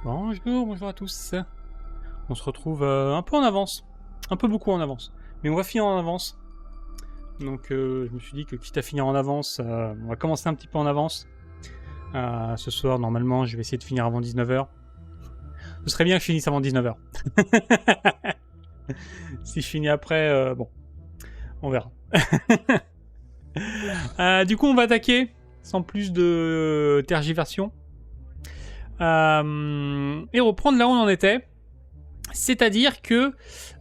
Bonjour, bonjour à tous. On se retrouve un peu en avance, un peu beaucoup en avance, mais on va finir en avance. Donc je me suis dit que quitte à finir en avance, on va commencer un petit peu en avance. Ce soir, normalement, je vais essayer de finir avant 19h. Ce serait bien que je finisse avant 19h. Si je finis après, bon, on verra. Du coup, on va attaquer, sans plus de tergiversation. Et reprendre là où on en était. C'est-à-dire que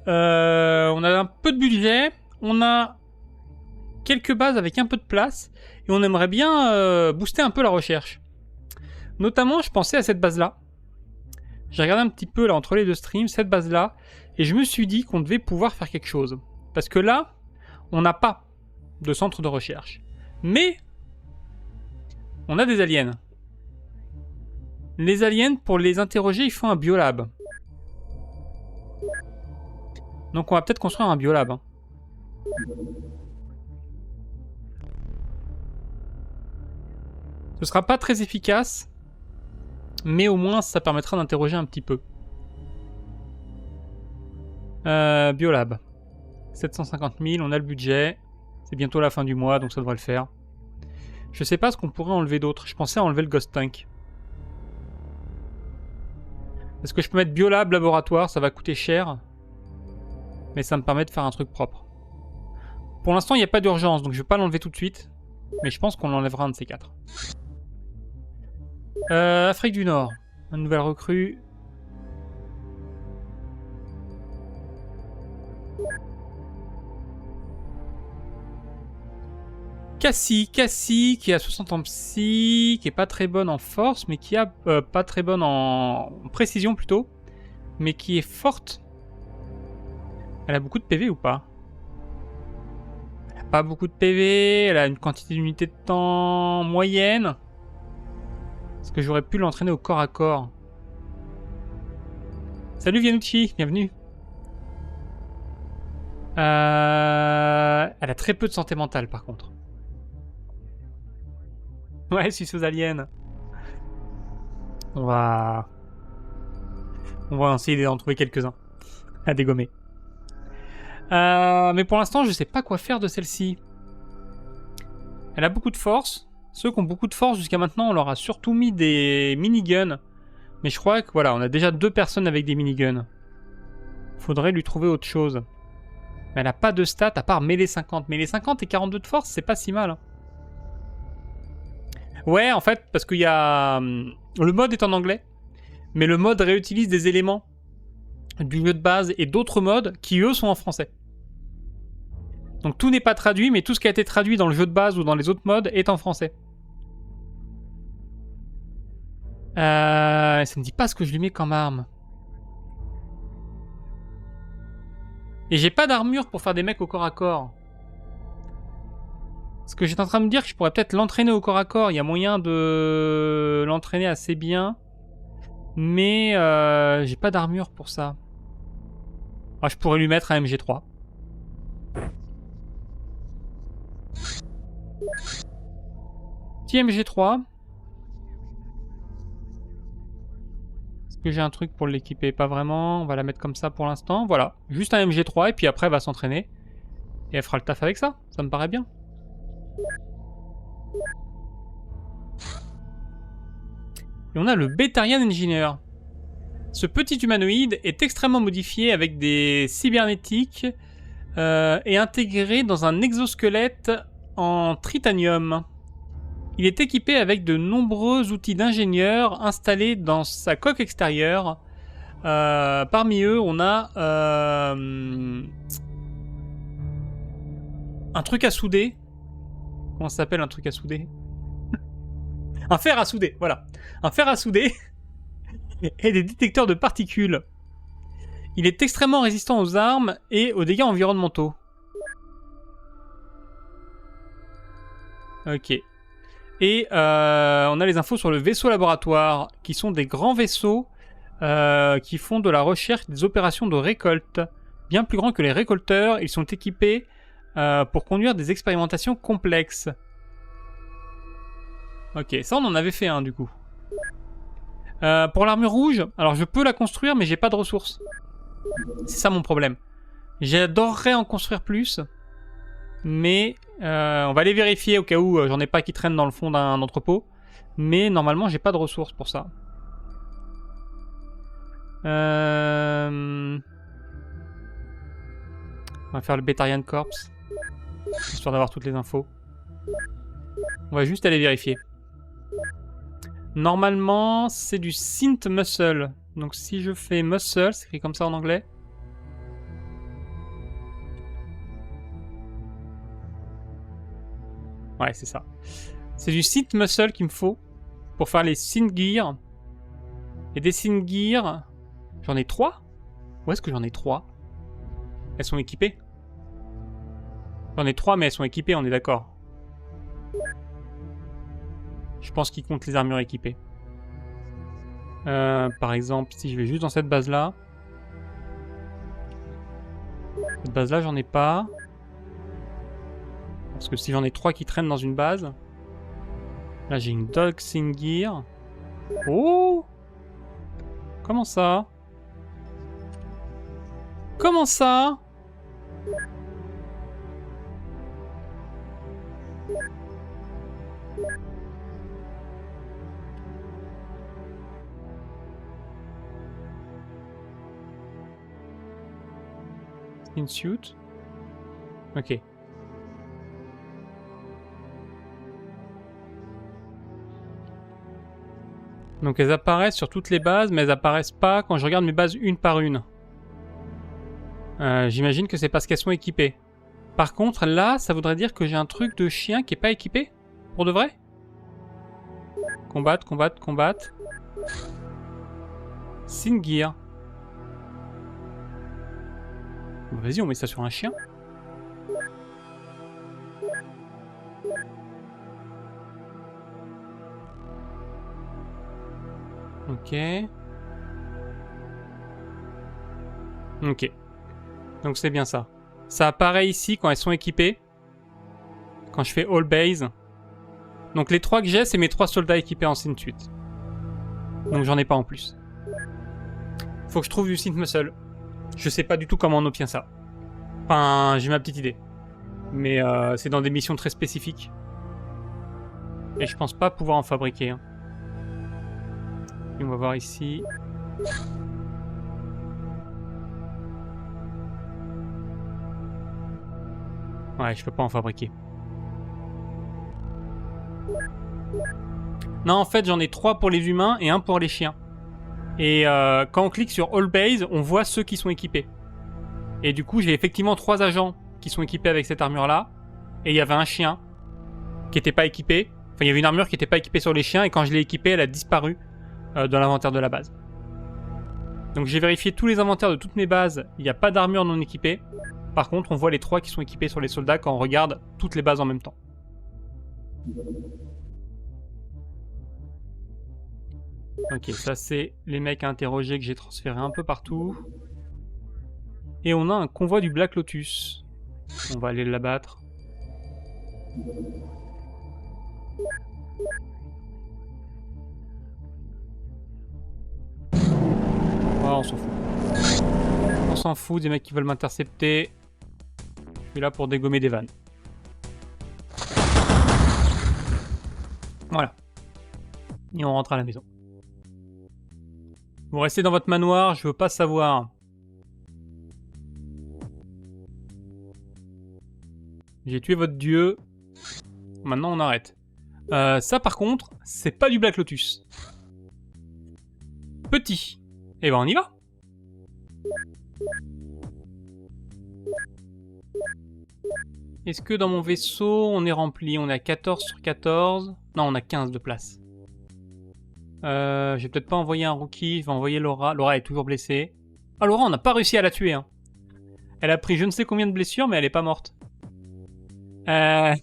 on a un peu de budget, on a quelques bases avec un peu de place, et on aimerait bien booster un peu la recherche. Notamment, je pensais à cette base-là. J'ai regardé un petit peu là entre les deux streams, cette base-là, et je me suis dit qu'on devait pouvoir faire quelque chose. Parce que là, on n'a pas de centre de recherche. Mais, on a des aliens. Les aliens, pour les interroger, il faut un biolab. Donc on va peut-être construire un biolab. Hein. Ce sera pas très efficace, mais au moins ça permettra d'interroger un petit peu. Biolab. 750 000, on a le budget. C'est bientôt la fin du mois, donc ça devrait le faire. Je sais pas ce qu'on pourrait enlever d'autre. Je pensais à enlever le Ghost Tank. Est-ce que je peux mettre Biolab laboratoire? Ça va coûter cher. Mais ça me permet de faire un truc propre. Pour l'instant, il n'y a pas d'urgence, donc je vais pas l'enlever tout de suite. Mais je pense qu'on l'enlèvera un de ces quatre. Afrique du Nord. Une nouvelle recrue. Cassie, qui a 60 en psy, qui est pas très bonne en force, mais qui a pas très bonne en précision plutôt, mais qui est forte. Elle a beaucoup de PV ou pas? Elle a pas beaucoup de PV, elle a une quantité d'unités de temps moyenne. Est-ce que j'aurais pu l'entraîner au corps à corps? Salut Vianucci, bienvenue. Elle a très peu de santé mentale par contre. Ouais, suisse aux aliens. On va essayer d'en trouver quelques-uns à dégommer. Mais pour l'instant, je sais pas quoi faire de celle-ci. Elle a beaucoup de force. Ceux qui ont beaucoup de force jusqu'à maintenant, on leur a surtout mis des miniguns. Mais je crois que voilà, on a déjà 2 personnes avec des miniguns. Faudrait lui trouver autre chose. Mais elle a pas de stats à part mêlée 50. Mêlée 50 et 42 de force, c'est pas si mal. Hein. Ouais, en fait, parce qu'il y a... Le mode est en anglais, mais le mode réutilise des éléments du jeu de base et d'autres modes qui, eux, sont en français. Donc tout n'est pas traduit, mais tout ce qui a été traduit dans le jeu de base ou dans les autres modes est en français. Ça me dit pas ce que je lui mets comme arme. Et j'ai pas d'armure pour faire des mecs au corps à corps. Ce que j'étais en train de me dire que je pourrais peut-être l'entraîner au corps à corps. Il y a moyen de l'entraîner assez bien. Mais j'ai pas d'armure pour ça. Ah, je pourrais lui mettre un MG3. Petit MG3. Est-ce que j'ai un truc pour l'équiper? Pas vraiment. On va la mettre comme ça pour l'instant. Voilà. Juste un MG3 et puis après elle va s'entraîner. Et elle fera le taf avec ça. Ça me paraît bien. Et on a le Bétarian Engineer. Ce petit humanoïde est extrêmement modifié avec des cybernétiques et intégré dans un exosquelette en tritanium. Il est équipé avec de nombreux outils d'ingénieur installés dans sa coque extérieure. Parmi eux, on a un truc à souder. Comment ça s'appelle un truc à souder? Un fer à souder, voilà. Un fer à souder et des détecteurs de particules. Il est extrêmement résistant aux armes et aux dégâts environnementaux. Ok. Et on a les infos sur le vaisseau laboratoire, qui sont des grands vaisseaux qui font de la recherche des opérations de récolte. Bien plus grands que les récolteurs, ils sont équipés pour conduire des expérimentations complexes. Ok, ça on en avait fait un du coup. Pour l'armure rouge, alors je peux la construire, mais j'ai pas de ressources. C'est ça mon problème. J'adorerais en construire plus, mais on va aller vérifier au cas où j'en ai pas qui traînent dans le fond d'un entrepôt. Mais normalement, j'ai pas de ressources pour ça. On va faire le Betarian Corpse, histoire d'avoir toutes les infos. On va juste aller vérifier. Normalement, c'est du Synth Muscle. Donc si je fais Muscle, c'est écrit comme ça en anglais. Ouais, c'est ça. C'est du Synth Muscle qu'il me faut pour faire les Synth Gear. Et des Synth Gear, j'en ai 3 ? Où est-ce que j'en ai 3 ? Elles sont équipées ? J'en ai 3, mais elles sont équipées, on est d'accord. Je pense qu'il compte les armures équipées. Par exemple, si je vais juste dans cette base-là. Cette base-là, j'en ai pas. Parce que si j'en ai 3 qui traînent dans une base... Là, j'ai une Dog Synth Gear. Oh! Comment ça? Comment ça? Skin suit. Ok. Donc elles apparaissent sur toutes les bases, mais elles apparaissent pas quand je regarde mes bases une par une. J'imagine que c'est parce qu'elles sont équipées. Par contre, là, ça voudrait dire que j'ai un truc de chien qui est pas équipé? Pour de vrai? Combattre, combattre, combattre. Synth Gear. Vas-y, on met ça sur un chien. Ok. Ok. Donc c'est bien ça. Ça apparaît ici quand elles sont équipées. Quand je fais All Base. Donc les 3 que j'ai, c'est mes 3 soldats équipés en Synth Suite. Donc j'en ai pas en plus. Faut que je trouve du Synth Muscle. Je sais pas du tout comment on obtient ça. Enfin, j'ai ma petite idée. Mais c'est dans des missions très spécifiques. Et je pense pas pouvoir en fabriquer. Hein. Et on va voir ici. Ouais, je peux pas en fabriquer. Non, en fait, j'en ai 3 pour les humains et 1 pour les chiens. Et quand on clique sur All Base, on voit ceux qui sont équipés. Et du coup, j'ai effectivement 3 agents qui sont équipés avec cette armure-là. Et il y avait un chien qui était pas équipé. Enfin, il y avait une armure qui était pas équipée sur les chiens. Et quand je l'ai équipée, elle a disparu dans l'inventaire de la base. Donc j'ai vérifié tous les inventaires de toutes mes bases. Il n'y a pas d'armure non équipée. Par contre, on voit les 3 qui sont équipés sur les soldats quand on regarde toutes les bases en même temps. Ok, ça c'est les mecs à interroger que j'ai transférés un peu partout. Et on a un convoi du Black Lotus. On va aller l'abattre. Oh, on s'en fout. On s'en fout des mecs qui veulent m'intercepter. Je suis là pour dégommer des vannes. Voilà. Et on rentre à la maison. Vous restez dans votre manoir, je veux pas savoir. J'ai tué votre dieu. Maintenant on arrête. Ça par contre, c'est pas du Black Lotus. Petit. Et ben on y va. Est-ce que dans mon vaisseau on est rempli? On est à 14 sur 14. Non, on a 15 de place. Je vais peut-être pas envoyer un rookie, je vais envoyer Laura. Laura est toujours blessée. Ah, Laura, on n'a pas réussi à la tuer. Hein. Elle a pris je ne sais combien de blessures, mais elle est pas morte. On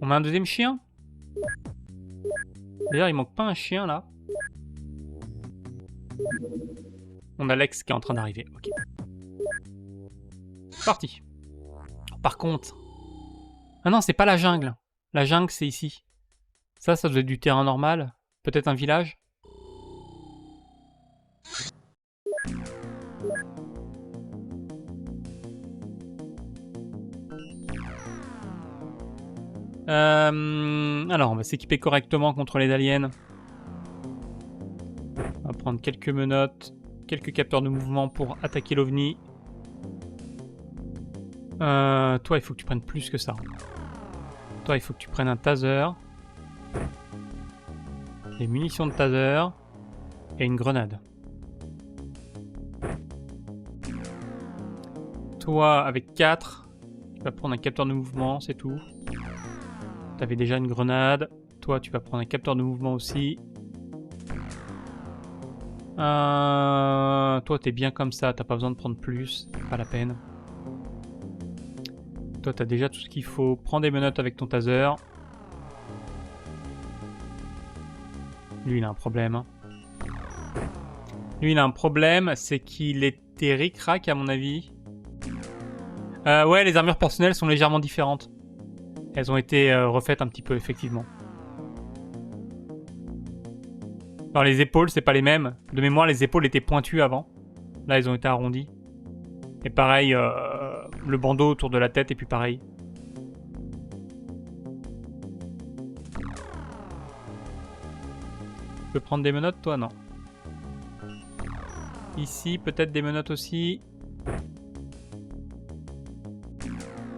met un deuxième chien. D'ailleurs, il manque pas un chien là. On a Lex qui est en train d'arriver. Ok. Parti. Par contre... Ah non, c'est pas la jungle. La jungle, c'est ici. Ça doit être du terrain normal. Peut-être un village. Alors, on va s'équiper correctement contre les aliens. On va prendre quelques menottes, quelques capteurs de mouvement pour attaquer l'OVNI. Toi, il faut que tu prennes plus que ça. Toi, il faut que tu prennes un taser. Des munitions de taser. Et une grenade. Toi, avec 4, tu vas prendre un capteur de mouvement, c'est tout. T'avais déjà une grenade. Toi, tu vas prendre un capteur de mouvement aussi. Toi, t'es bien comme ça, t'as pas besoin de prendre plus. Pas la peine. Toi, t'as déjà tout ce qu'il faut. Prends des menottes avec ton taser. Lui, il a un problème. Lui, il a un problème, c'est qu'il était ric-rac, à mon avis. Ouais, les armures personnelles sont légèrement différentes. Elles ont été refaites un petit peu, effectivement. Dans les épaules, c'est pas les mêmes. De mémoire, les épaules étaient pointues avant. Là, elles ont été arrondies. Et pareil, le bandeau autour de la tête est plus pareil. Tu peux prendre des menottes, toi? Non. Ici, peut-être des menottes aussi.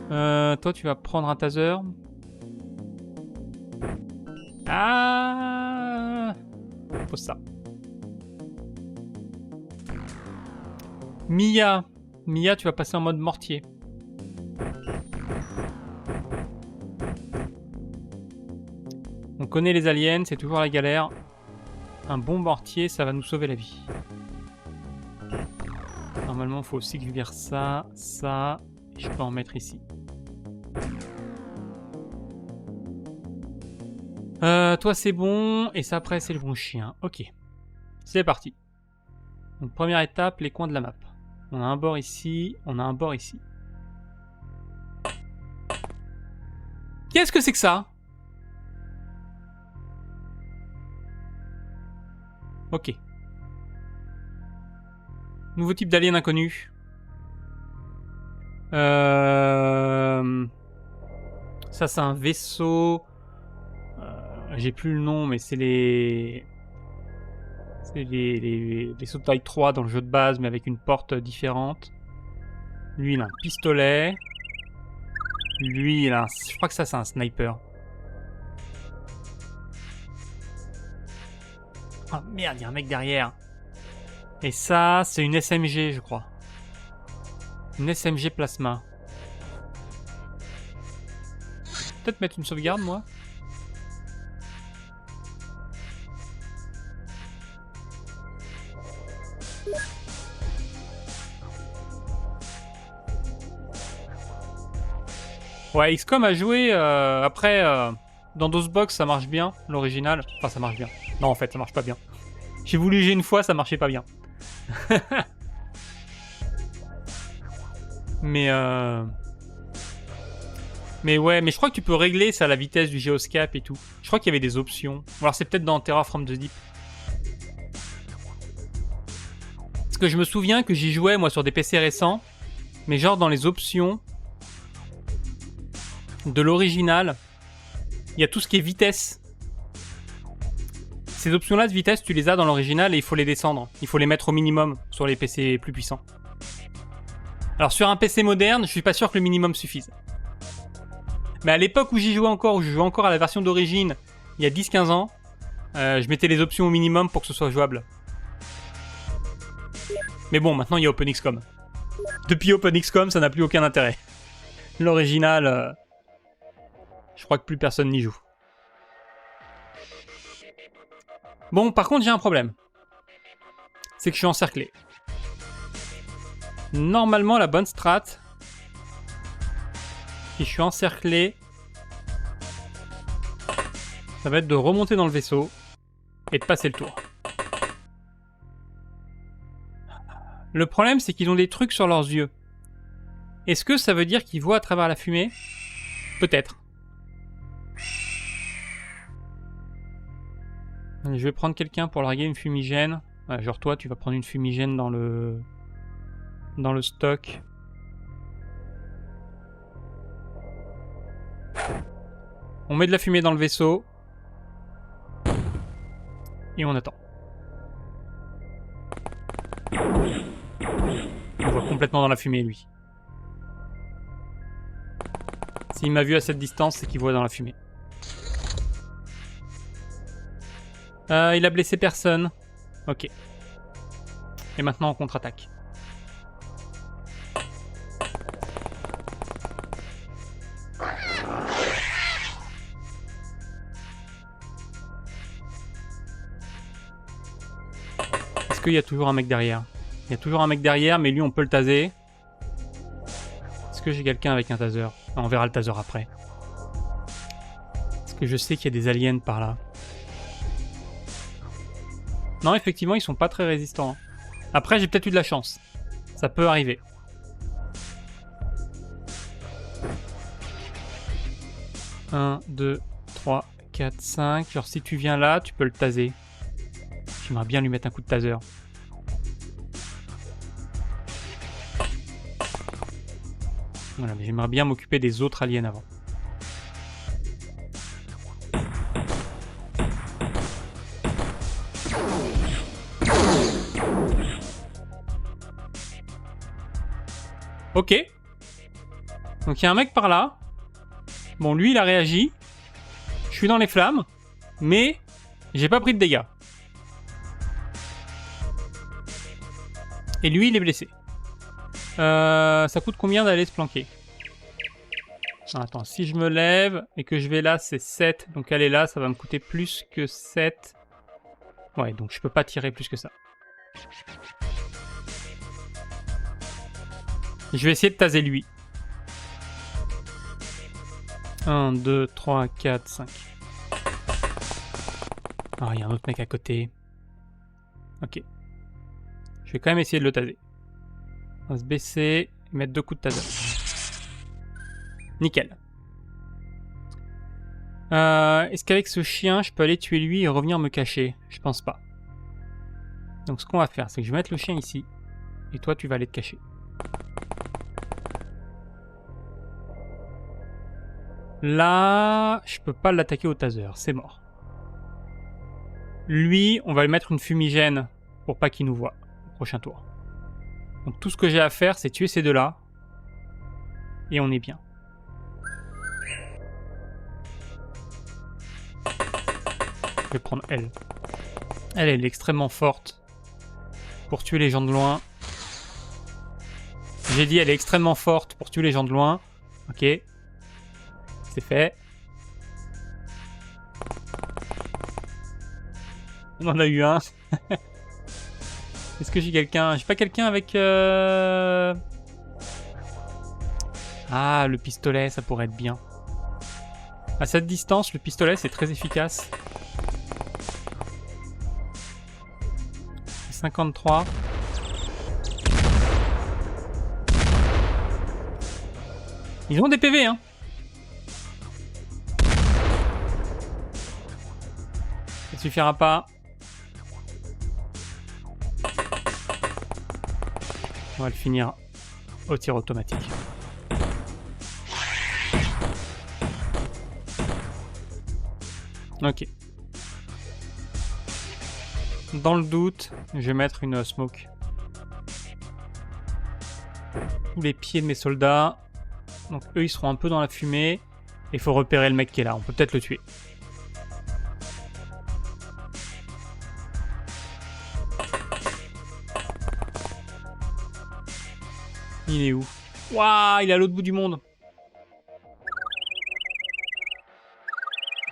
Toi, tu vas prendre un taser. Ah! Pose ça. Mia. Mia, tu vas passer en mode mortier. On connaît les aliens, c'est toujours la galère. Un bon mortier, ça va nous sauver la vie. Normalement, il faut aussi que je vire ça, ça. Et je peux en mettre ici. Toi, c'est bon. Et ça, après, c'est le bon chien. Ok. C'est parti. Donc, première étape, les coins de la map. On a un bord ici, on a un bord ici. Qu'est-ce que c'est que ça? Ok. Nouveau type d'alien inconnu. Ça, c'est un vaisseau. J'ai plus le nom, mais c'est les vaisseaux de taille 3 dans le jeu de base, mais avec une porte différente. Lui, il a un pistolet. Lui, il a un... Je crois que ça, c'est un sniper. Oh merde, il y a un mec derrière. Et ça, c'est une SMG, je crois. Une SMG plasma. Peut-être mettre une sauvegarde, moi. Ouais, XCOM a joué après dans DOSBox, ça marche bien, l'original. Enfin, ça marche bien. Non, en fait, ça marche pas bien. J'ai voulu jouer une fois, ça marchait pas bien. Mais ouais, mais je crois que tu peux régler ça, la vitesse du gyroscope et tout. Je crois qu'il y avait des options. Ou alors c'est peut-être dans Terror from the Deep. Parce que je me souviens que j'y jouais, moi, sur des PC récents. Mais genre dans les options de l'original, il y a tout ce qui est vitesse. Ces options-là de vitesse, tu les as dans l'original et il faut les descendre. Il faut les mettre au minimum sur les PC plus puissants. Alors sur un PC moderne, je suis pas sûr que le minimum suffise. Mais à l'époque où j'y jouais encore, où je jouais encore à la version d'origine, il y a 10-15 ans, je mettais les options au minimum pour que ce soit jouable. Mais bon, maintenant il y a OpenXCOM. Depuis OpenXCOM, ça n'a plus aucun intérêt. L'original, je crois que plus personne n'y joue. Bon, par contre, j'ai un problème. C'est que je suis encerclé. Normalement, la bonne strat, si je suis encerclé, ça va être de remonter dans le vaisseau et de passer le tour. Le problème, c'est qu'ils ont des trucs sur leurs yeux. Est-ce que ça veut dire qu'ils voient à travers la fumée? Peut-être. Je vais prendre quelqu'un pour larguer une fumigène. Ouais, genre toi, tu vas prendre une fumigène dans le stock. On met de la fumée dans le vaisseau. Et on attend. On voit complètement dans la fumée, lui. S'il m'a vu à cette distance, c'est qu'il voit dans la fumée. Il a blessé personne. Ok. Et maintenant on contre-attaque. Est-ce qu'il y a toujours un mec derrière? Il y a toujours un mec derrière, mais lui on peut le taser. Est-ce que j'ai quelqu'un avec un taser? On verra le taser après. Est-ce que je sais qu'il y a des aliens par là? Non, effectivement, ils sont pas très résistants. Après, j'ai peut-être eu de la chance. Ça peut arriver. Un, 2, 3, 4, 5. Genre, si tu viens là, tu peux le taser. J'aimerais bien lui mettre un coup de taser. Voilà, mais j'aimerais bien m'occuper des autres aliens avant. Ok. Donc il y a un mec par là. Bon, lui, il a réagi. Je suis dans les flammes. Mais j'ai pas pris de dégâts. Et lui, il est blessé. Ça coûte combien d'aller se planquer? Attends, si je me lève et que je vais là, c'est 7. Donc aller là, ça va me coûter plus que 7. Ouais, donc je peux pas tirer plus que ça. Je vais essayer de taser lui. 1, 2, 3, 4, 5. Ah, il y a un autre mec à côté. Ok. Je vais quand même essayer de le taser. On va se baisser et mettre 2 coups de taser. Nickel. Est-ce qu'avec ce chien, je peux aller tuer lui et revenir me cacher? Je pense pas. Donc ce qu'on va faire, c'est que je vais mettre le chien ici. Et toi, tu vas aller te cacher. Là, je peux pas l'attaquer au taser, c'est mort. Lui, on va lui mettre une fumigène pour pas qu'il nous voie au prochain tour. Donc tout ce que j'ai à faire, c'est tuer ces deux-là. Et on est bien. Je vais prendre elle. Elle est extrêmement forte pour tuer les gens de loin. J'ai dit elle est extrêmement forte pour tuer les gens de loin. Ok. C'est fait. On en a eu un. Est-ce que j'ai quelqu'un? J'ai pas quelqu'un avec... Ah, le pistolet, ça pourrait être bien. À cette distance, le pistolet, c'est très efficace. 53. Ils ont des PV, hein. Ça suffira pas. On va le finir au tir automatique. Ok. Dans le doute, je vais mettre une smoke. Tous les pieds de mes soldats. Donc eux, ils seront un peu dans la fumée. Il faut repérer le mec qui est là. On peut peut-être le tuer. Il est où? Waouh, il est à l'autre bout du monde.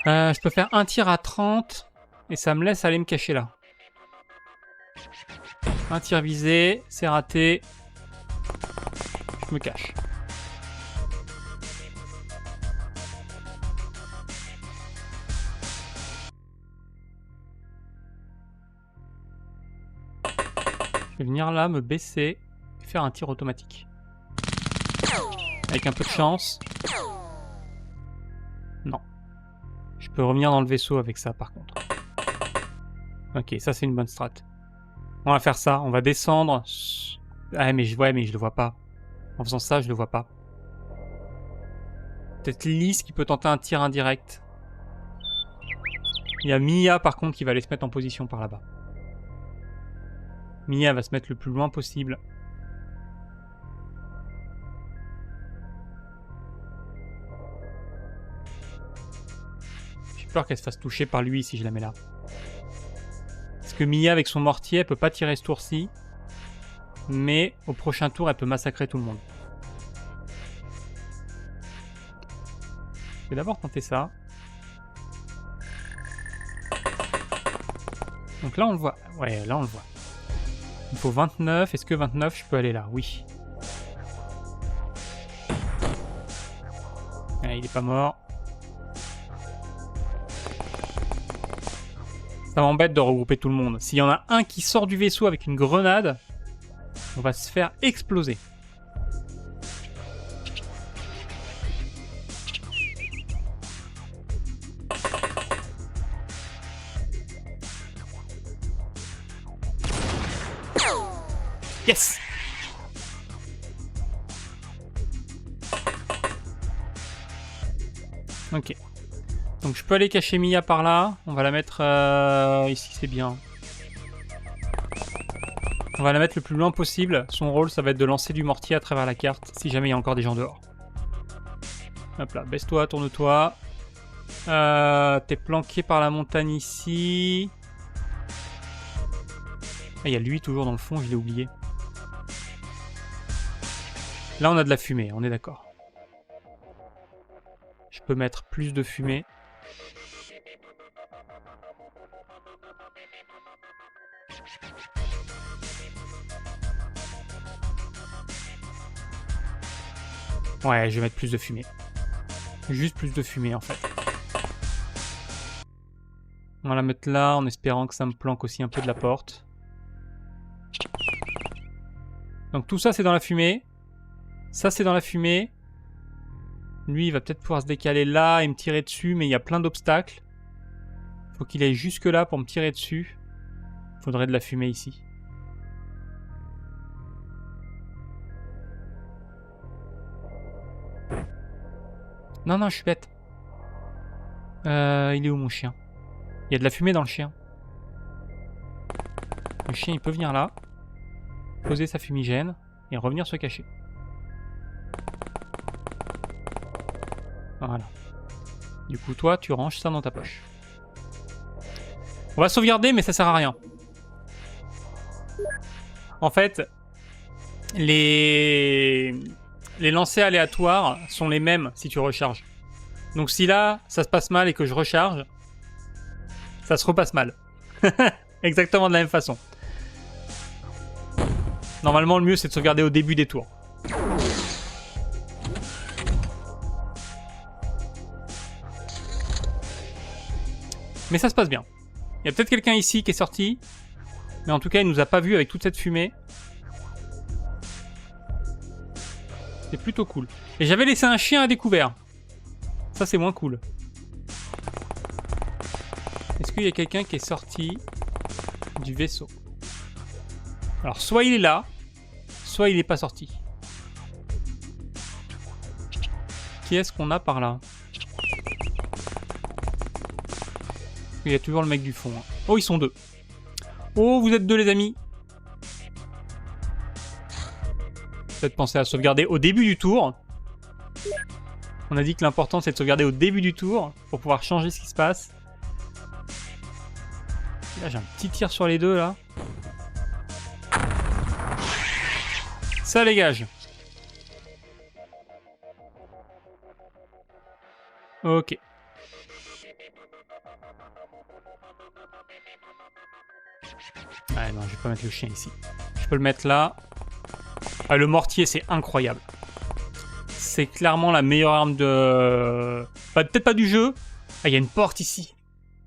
Je peux faire un tir à 30 et ça me laisse aller me cacher là. Un tir visé, c'est raté. Je me cache. Je vais venir là, me baisser et faire un tir automatique. Avec un peu de chance. Non. Je peux revenir dans le vaisseau avec ça par contre. Ok, ça c'est une bonne strat. On va faire ça, on va descendre. Ah mais je le vois pas. En faisant ça, je le vois pas. Peut-être Lys qui peut tenter un tir indirect. Il y a Mia par contre qui va aller se mettre en position par là-bas. Mia va se mettre le plus loin possible. J'ai peur qu'elle se fasse toucher par lui si je la mets là. Parce que Mia avec son mortier, elle peut pas tirer ce tour-ci. Mais au prochain tour, elle peut massacrer tout le monde. Je vais d'abord tenter ça. Donc là on le voit. Ouais, là on le voit. Il faut 29. Est-ce que 29 je peux aller là? Oui. Ah, il est pas mort. Ça m'embête de regrouper tout le monde. S'il y en a un qui sort du vaisseau avec une grenade, on va se faire exploser. Yes! Ok. Donc je peux aller cacher Mia par là. On va la mettre ici, c'est bien. On va la mettre le plus loin possible. Son rôle, ça va être de lancer du mortier à travers la carte, si jamais il y a encore des gens dehors. Hop là, baisse-toi, tourne-toi. T'es planqué par la montagne ici. Ah, il y a lui toujours dans le fond, je l'ai oublié. Là, on a de la fumée, on est d'accord. Je peux mettre plus de fumée. Ouais, je vais mettre plus de fumée. Juste plus de fumée, en fait. On va la mettre là, en espérant que ça me planque aussi un peu de la porte. Donc tout ça, c'est dans la fumée. Ça, c'est dans la fumée. Lui, il va peut-être pouvoir se décaler là et me tirer dessus, mais il y a plein d'obstacles. Faut qu'il aille jusque là pour me tirer dessus. Faudrait de la fumée ici. Non, non, je suis bête. Il est où mon chien? Il y a de la fumée dans le chien. Le chien, il peut venir là, poser sa fumigène et revenir se cacher. Voilà. Du coup, toi, tu ranges ça dans ta poche. On va sauvegarder, mais ça sert à rien. En fait, les lancers aléatoires sont les mêmes si tu recharges. Donc si là, ça se passe mal et que je recharge, ça se repasse mal. Exactement de la même façon. Normalement, le mieux, c'est de sauvegarder au début des tours. Mais ça se passe bien. Il y a peut-être quelqu'un ici qui est sorti. Mais en tout cas, il nous a pas vu avec toute cette fumée. C'est plutôt cool. Et j'avais laissé un chien à découvert. Ça, c'est moins cool. Est-ce qu'il y a quelqu'un qui est sorti du vaisseau? Alors, soit il est là, soit il n'est pas sorti. Qui est-ce qu'on a par là? Il y a toujours le mec du fond. Hein. Oh, ils sont deux. Oh, vous êtes deux, les amis. Peut-être penser à sauvegarder au début du tour. On a dit que l'important, c'est de sauvegarder au début du tour pour pouvoir changer ce qui se passe. Là, j'ai un petit tir sur les deux, là. Ça dégage. Ok. Ah non, je vais pas mettre le chien ici. Je peux le mettre là. Ah, le mortier, c'est incroyable. C'est clairement la meilleure arme de... Peut-être pas du jeu. Ah, il y a une porte ici.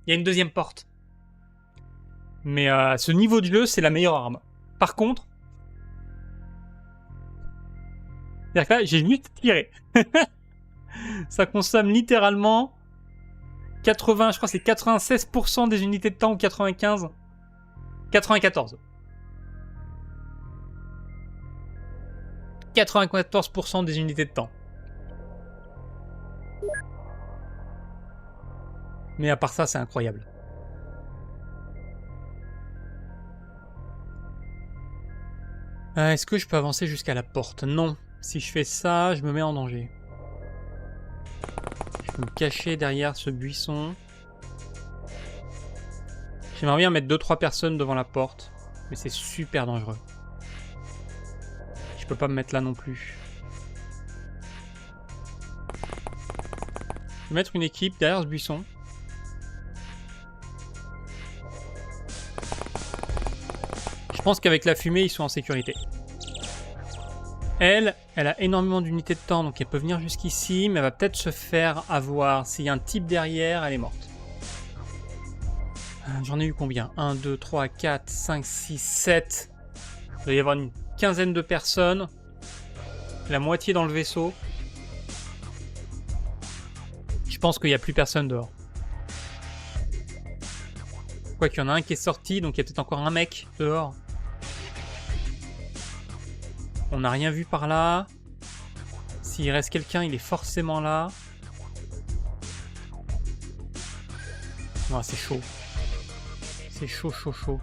Il y a une deuxième porte. Mais à ce niveau de jeu, c'est la meilleure arme. Par contre... C'est-à-dire que là, j'ai juste tiré. Ça consomme littéralement 80, je crois que c'est 96% des unités de temps ou 95%. 94. 94% des unités de temps. Mais à part ça, c'est incroyable. Est-ce que je peux avancer jusqu'à la porte? Non. Si je fais ça, je me mets en danger. Je peux me cacher derrière ce buisson. J'aimerais bien mettre 2-3 personnes devant la porte. Mais c'est super dangereux. Je peux pas me mettre là non plus. Je vais mettre une équipe derrière ce buisson. Je pense qu'avec la fumée, ils sont en sécurité. Elle a énormément d'unités de temps, donc elle peut venir jusqu'ici, mais elle va peut-être se faire avoir. S'il y a un type derrière, elle est morte. J'en ai eu combien? 1, 2, 3, 4, 5, 6, 7. Il doit y avoir une quinzaine de personnes. La moitié dans le vaisseau. Je pense qu'il n'y a plus personne dehors. Quoi qu'il y en a un qui est sorti, donc il y a peut-être encore un mec dehors. On n'a rien vu par là. S'il reste quelqu'un, il est forcément là. Oh, c'est chaud. C'est chaud, chaud, chaud.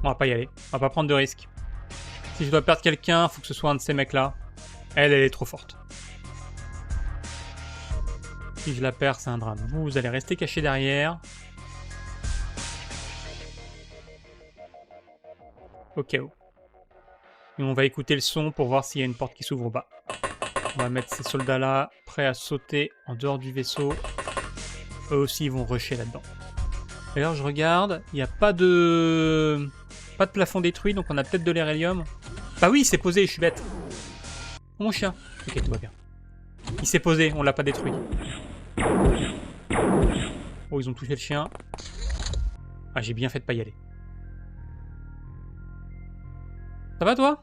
On va pas y aller. On va pas prendre de risques. Si je dois perdre quelqu'un, faut que ce soit un de ces mecs-là. Elle est trop forte. Si je la perds, c'est un drame. Vous allez rester caché derrière. Au cas où. Et on va écouter le son pour voir s'il y a une porte qui s'ouvre ou pas. On va mettre ces soldats-là prêts à sauter en dehors du vaisseau. Eux aussi, ils vont rusher là-dedans. D'ailleurs, je regarde. Il n'y a pas de plafond détruit, donc on a peut-être de l'hérélium. Bah oui, il s'est posé, je suis bête. Oh, mon chien. Ok, tout va bien. Il s'est posé, on l'a pas détruit. Oh, ils ont touché le chien. Ah, j'ai bien fait de pas y aller. Ça va, toi?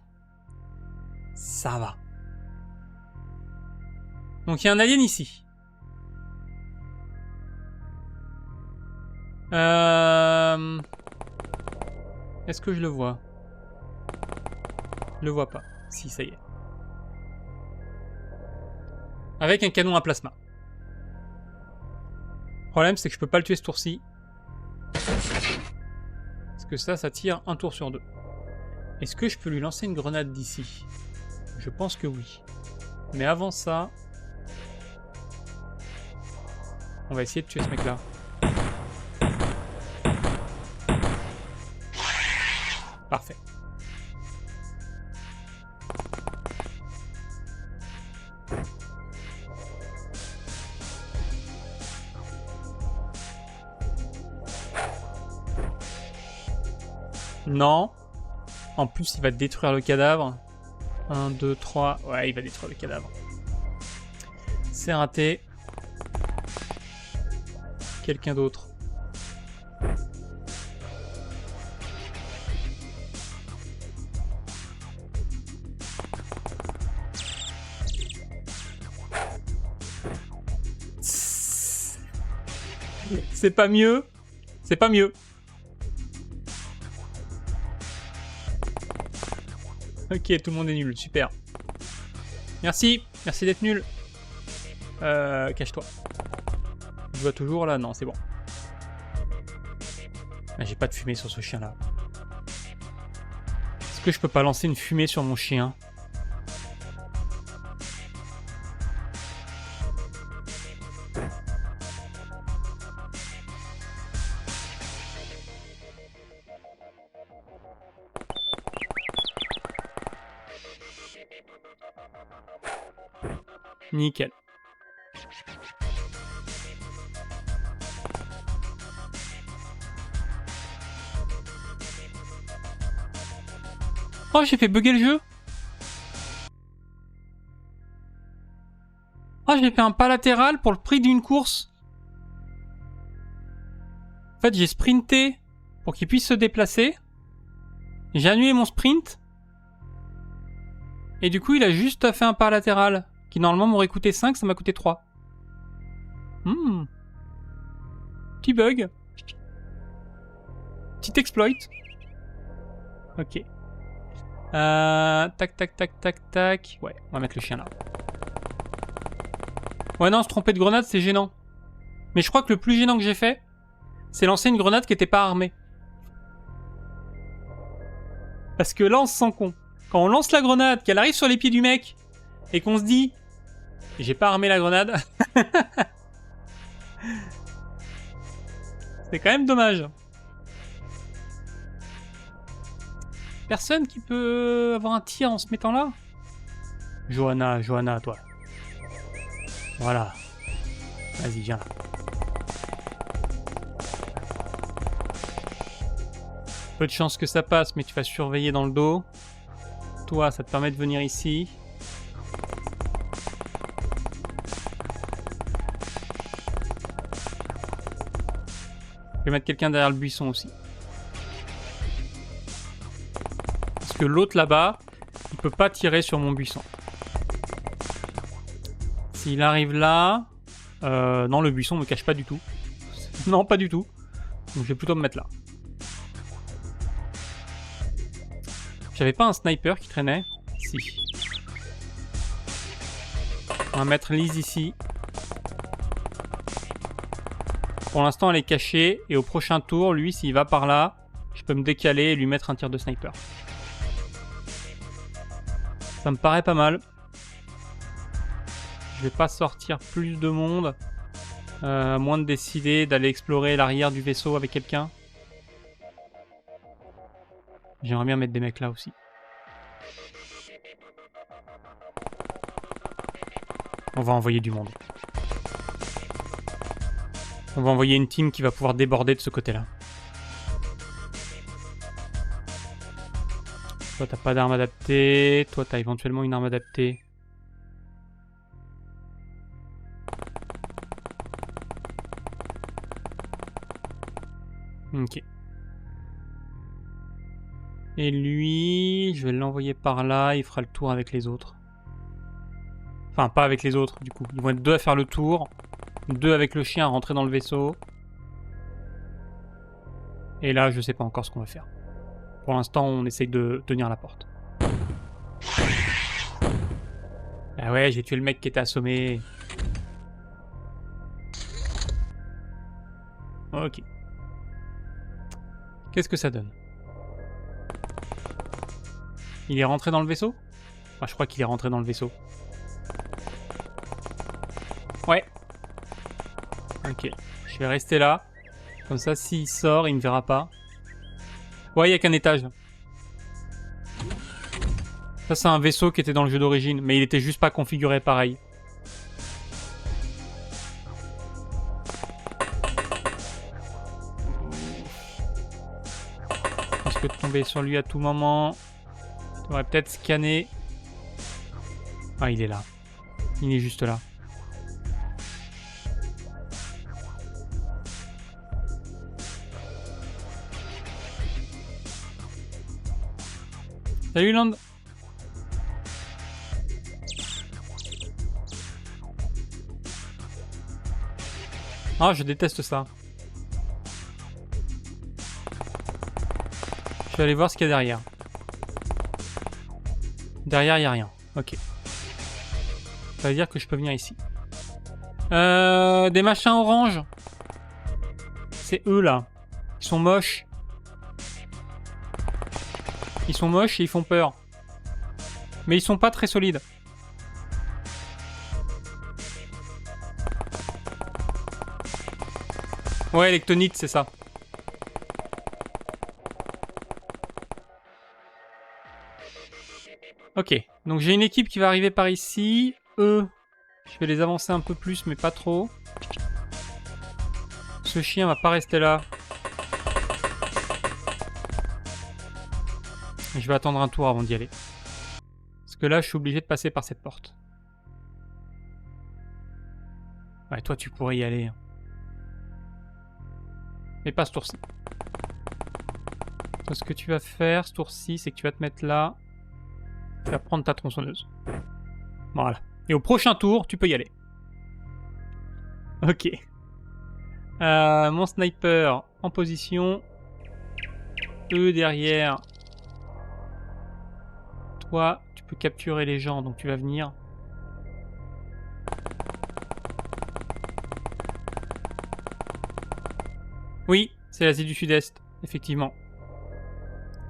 Ça va. Donc, il y a un alien ici. Est-ce que je le vois? Je le vois pas. Si, ça y est. Avec un canon à plasma. Le problème, c'est que je peux pas le tuer ce tour-ci. Parce que ça tire un tour sur 2. Est-ce que je peux lui lancer une grenade d'ici? Je pense que oui. Mais avant ça... on va essayer de tuer ce mec-là. Parfait. Non. En plus, il va détruire le cadavre. 1, 2, 3. Ouais, il va détruire le cadavre. C'est raté. Quelqu'un d'autre. C'est pas mieux. C'est pas mieux. Ok, tout le monde est nul. Super. Merci. Merci d'être nul. Cache-toi. Je vois toujours là. Non, c'est bon. Ah, j'ai pas de fumée sur ce chien-là. Est-ce que je peux pas lancer une fumée sur mon chien? Nickel. Oh, j'ai fait bugger le jeu. Oh, j'ai fait un pas latéral pour le prix d'une course. En fait, j'ai sprinté pour qu'il puisse se déplacer. J'ai annulé mon sprint. Et du coup, il a juste fait un pas latéral. Qui normalement m'aurait coûté 5, ça m'a coûté 3. Petit bug. Petit exploit. Ok. Tac, tac, tac, tac, tac. Ouais, on va mettre le chien là. Ouais, non, se tromper de grenade, c'est gênant. Mais je crois que le plus gênant que j'ai fait, c'est lancer une grenade qui était pas armée. Parce que là, on se sent con. Quand on lance la grenade, qu'elle arrive sur les pieds du mec, et qu'on se dit, j'ai pas armé la grenade. C'est quand même dommage. Personne qui peut avoir un tir en se mettant là? Johanna, toi. Voilà. Vas-y, viens là. Peu de chance que ça passe, mais tu vas surveiller dans le dos. Toi, ça te permet de venir ici. Je vais mettre quelqu'un derrière le buisson aussi. Parce que l'autre là-bas, il peut pas tirer sur mon buisson. S'il arrive là... non, le buisson me cache pas du tout. Non, pas du tout. Donc je vais plutôt me mettre là. J'avais pas un sniper qui traînait? Si. On va mettre Lise ici. Pour l'instant, elle est cachée. Et au prochain tour, lui, s'il va par là, je peux me décaler et lui mettre un tir de sniper. Ça me paraît pas mal. Je vais pas sortir plus de monde. À moins de décider d'aller explorer l'arrière du vaisseau avec quelqu'un. J'aimerais bien mettre des mecs là aussi. On va envoyer du monde. On va envoyer une team qui va pouvoir déborder de ce côté-là. Toi, t'as pas d'arme adaptée. Toi, t'as éventuellement une arme adaptée. Ok. Et lui, je vais l'envoyer par là, il fera le tour avec les autres. Enfin, pas avec les autres, du coup. Ils vont être deux à faire le tour. Deux avec le chien à rentrer dans le vaisseau. Et là, je sais pas encore ce qu'on va faire. Pour l'instant, on essaye de tenir la porte. Ah ouais, j'ai tué le mec qui était assommé. Ok. Qu'est-ce que ça donne? Il est rentré dans le vaisseau? Ah, je crois qu'il est rentré dans le vaisseau. Ouais. Ok. Je vais rester là. Comme ça, s'il sort, il me verra pas. Ouais, il n'y a qu'un étage. Ça, c'est un vaisseau qui était dans le jeu d'origine, mais il était juste pas configuré pareil. Je peux tomber sur lui à tout moment. On va peut-être scanner. Ah, il est là. Il est juste là. Salut Land. Ah, je déteste ça. Je vais aller voir ce qu'il y a derrière. Derrière, il n'y a rien. Ok. Ça veut dire que je peux venir ici. Des machins orange. C'est eux, là. Ils sont moches. Ils sont moches et ils font peur. Mais ils sont pas très solides. Ouais, Lectonite, c'est ça. Ok, donc j'ai une équipe qui va arriver par ici. Eux, je vais les avancer un peu plus, mais pas trop. Ce chien va pas rester là. Je vais attendre un tour avant d'y aller. Parce que là, je suis obligé de passer par cette porte. Ouais, toi, tu pourrais y aller. Mais pas ce tour-ci. Ce que tu vas faire, ce tour-ci, c'est que tu vas te mettre là. Tu vas prendre ta tronçonneuse. Voilà. Et au prochain tour, tu peux y aller. Ok. Mon sniper en position. Eux derrière. Toi, tu peux capturer les gens, donc tu vas venir. Oui, c'est l'Asie du Sud-Est, effectivement.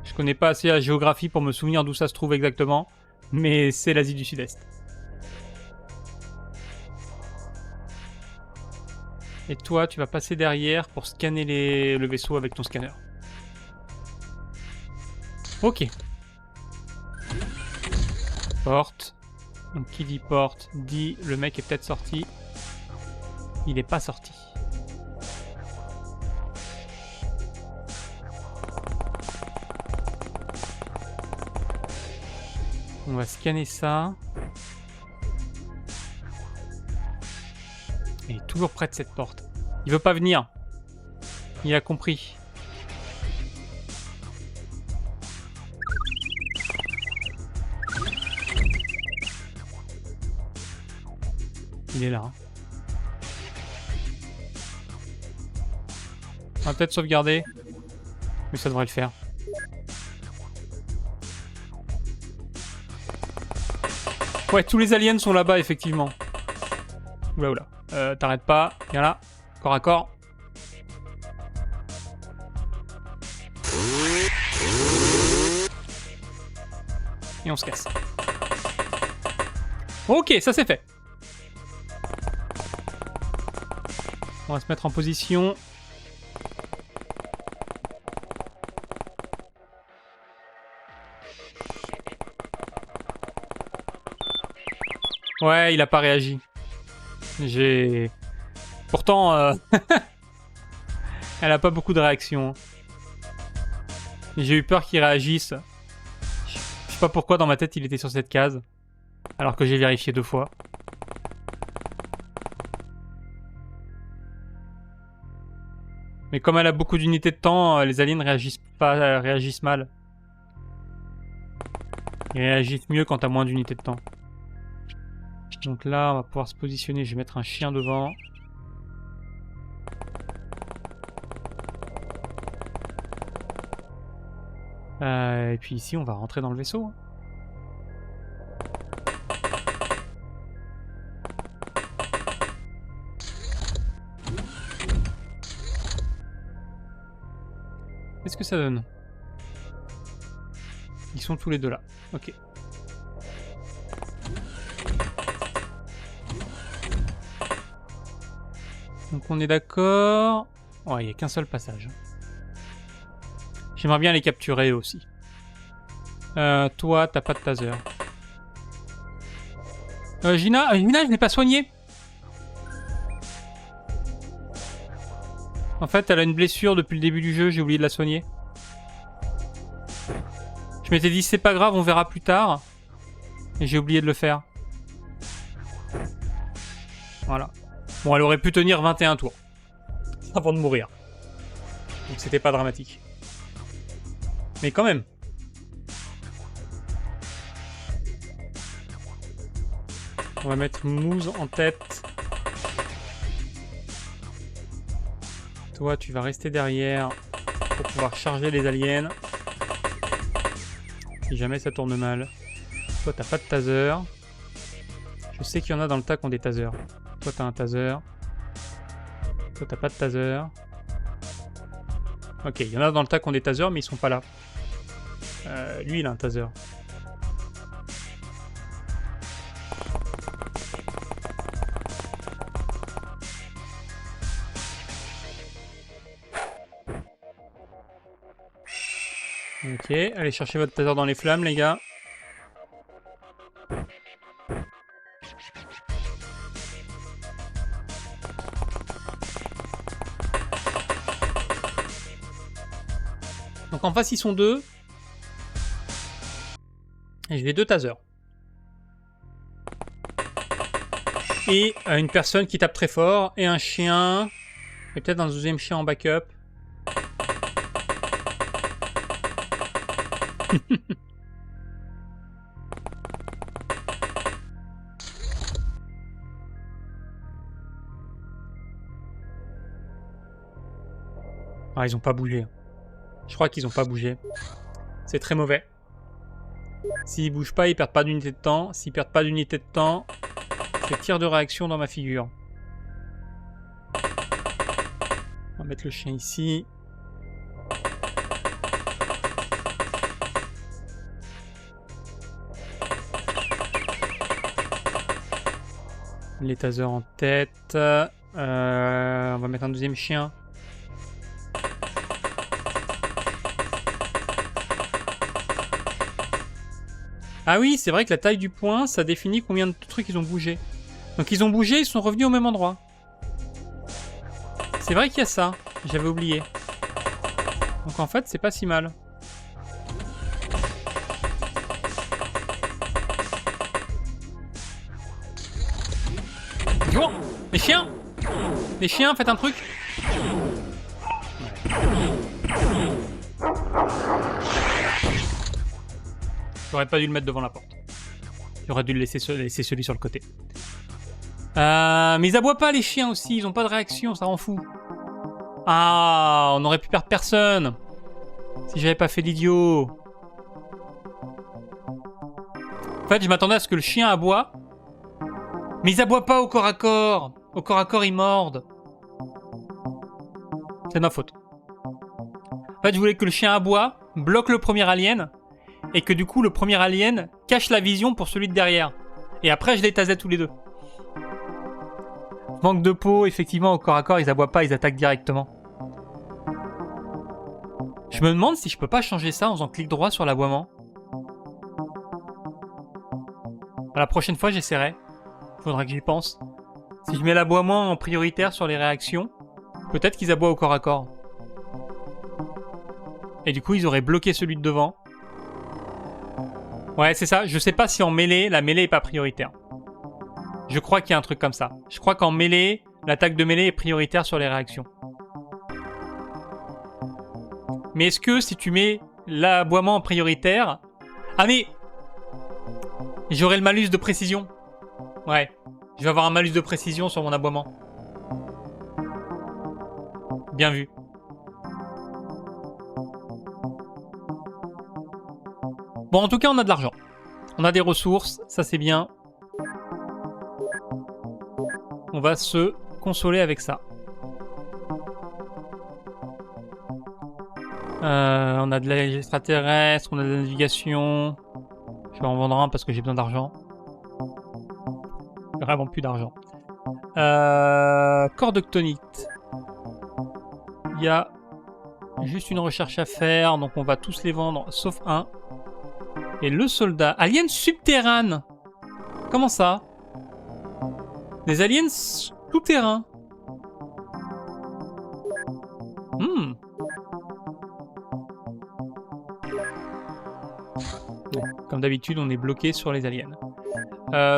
Je connais pas assez la géographie pour me souvenir d'où ça se trouve exactement, mais c'est l'Asie du Sud-Est. Et toi, tu vas passer derrière pour scanner le vaisseau avec ton scanner. Ok. Porte. Donc qui dit porte, dit le mec est peut-être sorti. Il n'est pas sorti. On va scanner ça. Il est toujours près de cette porte. Il veut pas venir. Il a compris. Il est là. On va peut-être sauvegarder. Mais ça devrait le faire. Ouais, tous les aliens sont là-bas, effectivement. Oula, oula. T'arrêtes pas. Viens là. Corps à corps. Et on se casse. Ok, ça c'est fait. On va se mettre en position. Ouais, il a pas réagi. Pourtant, elle a pas beaucoup de réactions. J'ai eu peur qu'il réagisse. Je sais pas pourquoi dans ma tête il était sur cette case. Alors que j'ai vérifié 2 fois. Mais comme elle a beaucoup d'unités de temps, les aliens réagissent mal. Ils réagissent mieux quand t'as moins d'unités de temps. Donc là, on va pouvoir se positionner. Je vais mettre un chien devant. Et puis ici, on va rentrer dans le vaisseau. Qu'est-ce que ça donne? Ils sont tous les deux là. Ok. Donc on est d'accord. Ouais, il n'y a qu'un seul passage. J'aimerais bien les capturer aussi. Toi, t'as pas de taser. Gina, je l'ai pas soignée. En fait, elle a une blessure depuis le début du jeu, j'ai oublié de la soigner. Je m'étais dit, c'est pas grave, on verra plus tard. Et j'ai oublié de le faire. Voilà. Bon, elle aurait pu tenir 21 tours. Avant de mourir. Donc c'était pas dramatique. Mais quand même. On va mettre Mousse en tête. Toi, tu vas rester derrière pour pouvoir charger les aliens. Si jamais ça tourne mal. Toi, t'as pas de taser. Je sais qu'il y en a dans le tas qui ont des tasers. Toi, t'as un taser. Toi, t'as pas de taser. Ok, il y en a dans le tas qui ont des tasers, mais ils sont pas là. Lui, il a un taser. Ok, allez chercher votre taser dans les flammes, les gars. Donc en face, ils sont 2. Et je vais 2 tasers. Et une personne qui tape très fort. Et un chien. Et peut-être un deuxième chien en backup. Ah, ils ont pas bougé. Je crois qu'ils ont pas bougé. C'est très mauvais. S'ils bougent pas, ils perdent pas d'unité de temps. S'ils perdent pas d'unité de temps, c'est tir de réaction dans ma figure. On va mettre le chien ici. Les tasers en tête. On va mettre un deuxième chien. Ah oui, c'est vrai que la taille du point, ça définit combien de trucs ils ont bougé. Donc ils ont bougé, ils sont revenus au même endroit. C'est vrai qu'il y a ça. J'avais oublié. Donc en fait, c'est pas si mal. Oh, les chiens! Les chiens, faites un truc! J'aurais pas dû le mettre devant la porte. J'aurais dû le laisser celui sur le côté. Mais ils aboient pas les chiens aussi, ils ont pas de réaction, ça rend fou. Ah, on aurait pu perdre personne si j'avais pas fait l'idiot. En fait, je m'attendais à ce que le chien aboie. Mais ils aboient pas au corps à corps. Au corps à corps, ils mordent. C'est de ma faute. En fait, je voulais que le chien aboie, bloque le premier alien, et que du coup, le premier alien cache la vision pour celui de derrière. Et après, je les tasais tous les deux. Manque de peau, effectivement, au corps à corps, ils aboient pas, ils attaquent directement. Je me demande si je peux pas changer ça en faisant clic droit sur l'aboiement. La prochaine fois, j'essaierai. Faudra que j'y pense. Si je mets l'aboiement en prioritaire sur les réactions, peut-être qu'ils aboient au corps à corps. Et du coup, ils auraient bloqué celui de devant. Ouais, c'est ça. Je sais pas si en mêlée, la mêlée est pas prioritaire. Je crois qu'il y a un truc comme ça. Je crois qu'en mêlée, l'attaque de mêlée est prioritaire sur les réactions. Mais est-ce que si tu mets l'aboiement en prioritaire... Ah mais... J'aurai le malus de précision. Ouais. Je vais avoir un malus de précision sur mon aboiement. Bien vu. Bon, en tout cas, on a de l'argent. On a des ressources, ça c'est bien. On va se consoler avec ça. On a de l'extraterrestre, on a de la navigation. Je vais en vendre un parce que j'ai besoin d'argent. Vraiment plus d'argent. Corps d'octonite. Il y a juste une recherche à faire, donc on va tous les vendre, sauf un. Et le soldat. Alien subterrane. Comment ça? Des aliens souterrains. Comme d'habitude, on est bloqué sur les aliens.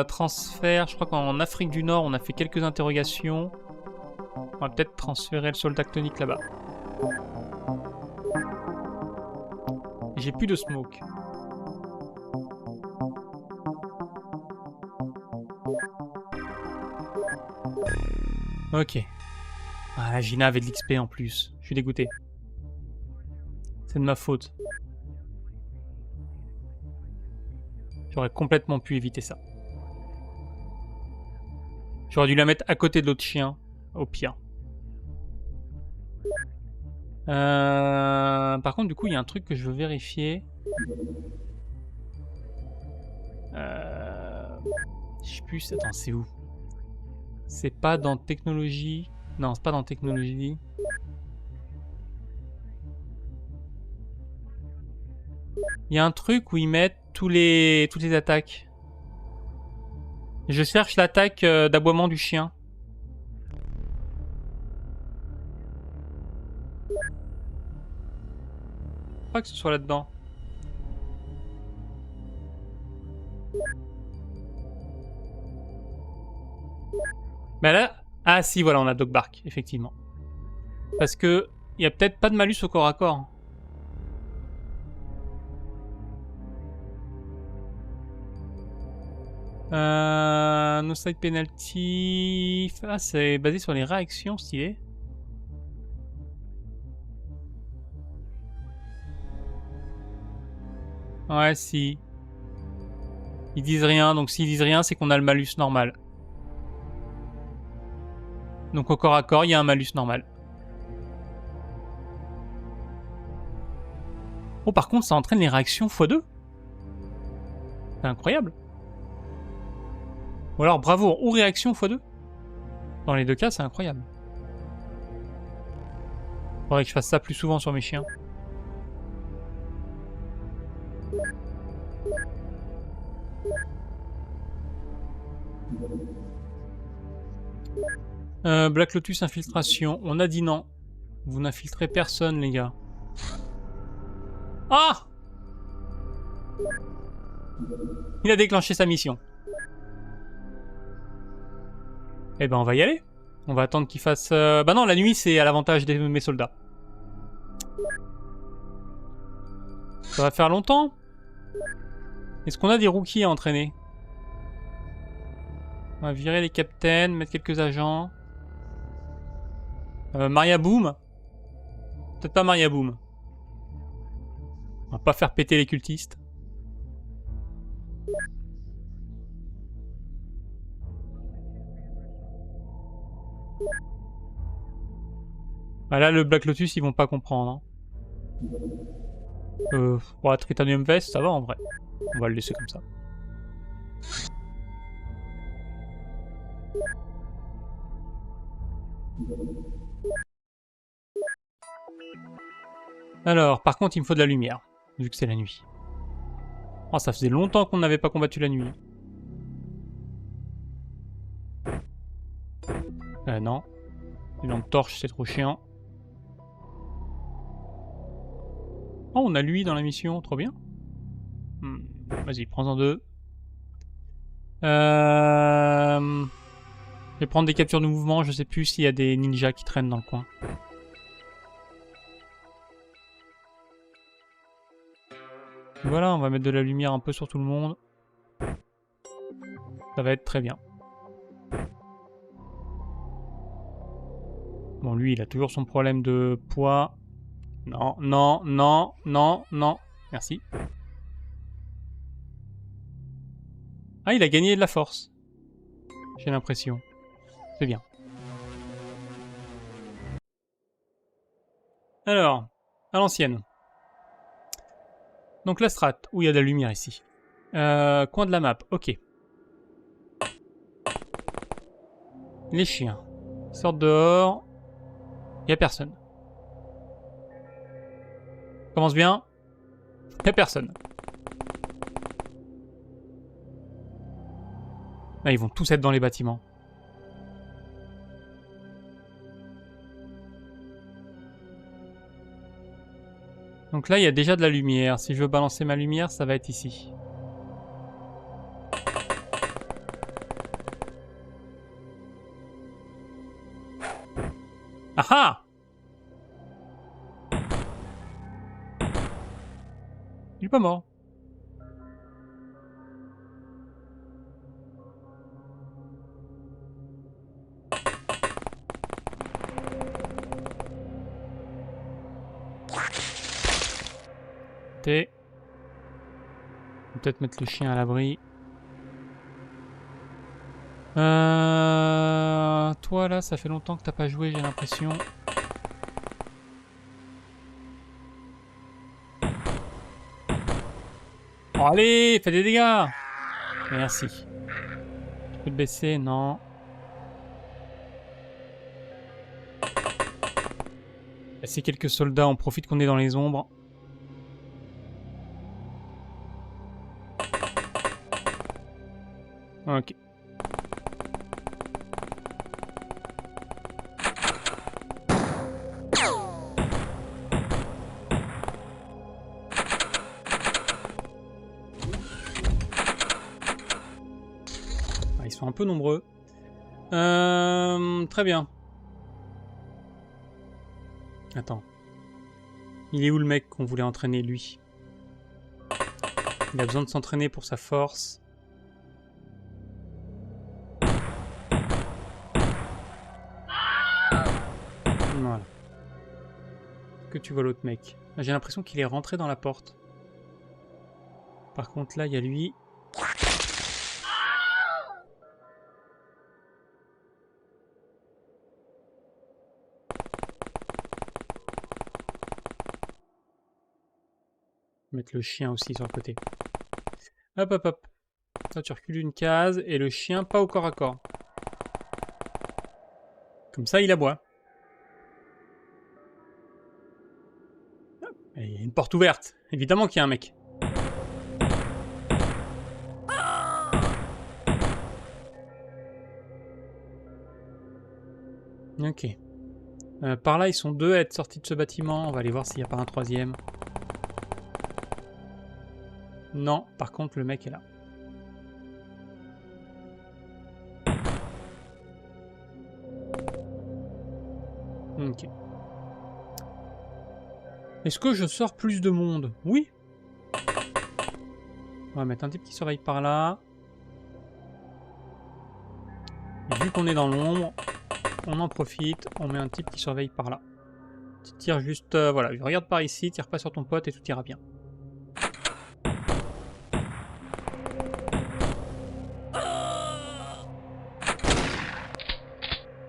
Transfert, je crois qu'en Afrique du Nord, on a fait quelques interrogations. On va peut-être transférer le soldat octonique là-bas. J'ai plus de smoke. Ok. Ah, Gina avait de l'XP en plus. Je suis dégoûté. C'est de ma faute. J'aurais complètement pu éviter ça. J'aurais dû la mettre à côté de l'autre chien, au pire. Par contre, du coup, il y a un truc que je veux vérifier. Je sais plus. Attends, c'est où? C'est pas dans technologie. Non, c'est pas dans technologie. Il y a un truc où ils mettent toutes les attaques. Je cherche l'attaque d'aboiement du chien. Je crois que ce soit là-dedans. Mais là... Ah si, voilà, on a Doc Bark, effectivement. Parce que il y a peut-être pas de malus au corps à corps. No side penalty... Ah, c'est basé sur les réactions, stylé. Ouais, si. Ils disent rien, donc s'ils disent rien, c'est qu'on a le malus normal. Donc au corps à corps, il y a un malus normal. Oh, par contre, ça entraîne les réactions x2. C'est incroyable. Ou alors bravoure ou réaction x2. Dans les deux cas, c'est incroyable. Faudrait que je fasse ça plus souvent sur mes chiens. Black Lotus infiltration. On a dit non. Vous n'infiltrez personne, les gars. Ah! Il a déclenché sa mission. Eh ben, on va y aller. On va attendre qu'il fasse... Bah non, la nuit, c'est à l'avantage de mes soldats. Ça va faire longtemps. Est-ce qu'on a des rookies à entraîner? On va virer les captains, mettre quelques agents. Maria Boom. Peut-être pas Maria Boom. On va pas faire péter les cultistes. Ah là, le Black Lotus, ils vont pas comprendre. Hein. Bon, Tritanium Vest, ça va en vrai. On va le laisser comme ça. Alors, par contre, il me faut de la lumière, vu que c'est la nuit. Oh, ça faisait longtemps qu'on n'avait pas combattu la nuit. Non. Les lampes torches, c'est trop chiant. Oh, on a lui dans la mission, trop bien. Vas-y, prends-en 2. Je vais prendre des captures de mouvement, je sais plus s'il y a des ninjas qui traînent dans le coin. Voilà, on va mettre de la lumière un peu sur tout le monde. Ça va être très bien. Bon, lui, il a toujours son problème de poids. Non, non, non, non, non. Merci. Ah, il a gagné de la force. J'ai l'impression. C'est bien. Alors, à l'ancienne. Donc la strat, où il y a de la lumière ici. Coin de la map, ok. Les chiens. Sortent dehors. Il n'y a personne. Commence bien. Il n'y a personne. Ah, ils vont tous être dans les bâtiments. Donc là, il y a déjà de la lumière. Si je veux balancer ma lumière, ça va être ici. Ah ah! Il est pas mort. Peut-être mettre le chien à l'abri. Toi là, ça fait longtemps que t'as pas joué, j'ai l'impression. Oh, allez, fais des dégâts. Merci. Je peux te baisser, non. Laissez quelques soldats, on profite qu'on est dans les ombres. Ok. Ah, ils sont un peu nombreux. Très bien. Attends. Il est où le mec qu'on voulait entraîner, lui? Il a besoin de s'entraîner pour sa force. Voilà. Que tu vois l'autre mec? J'ai l'impression qu'il est rentré dans la porte. Par contre, là, il y a lui. Mettre le chien aussi sur le côté. Hop, hop, hop. Là, tu recules une case et le chien pas au corps à corps. Comme ça, il aboie. Et il y a une porte ouverte. Évidemment qu'il y a un mec. Ok. Par là, ils sont deux à être sortis de ce bâtiment. On va aller voir s'il n'y a pas un troisième. Non, par contre, le mec est là. Ok. Est-ce que je sors plus de monde? Oui. On va mettre un type qui surveille par là. Et vu qu'on est dans l'ombre, on en profite. On met un type qui surveille par là. Tu tires juste... voilà, regarde par ici, tire pas sur ton pote et tout ira bien.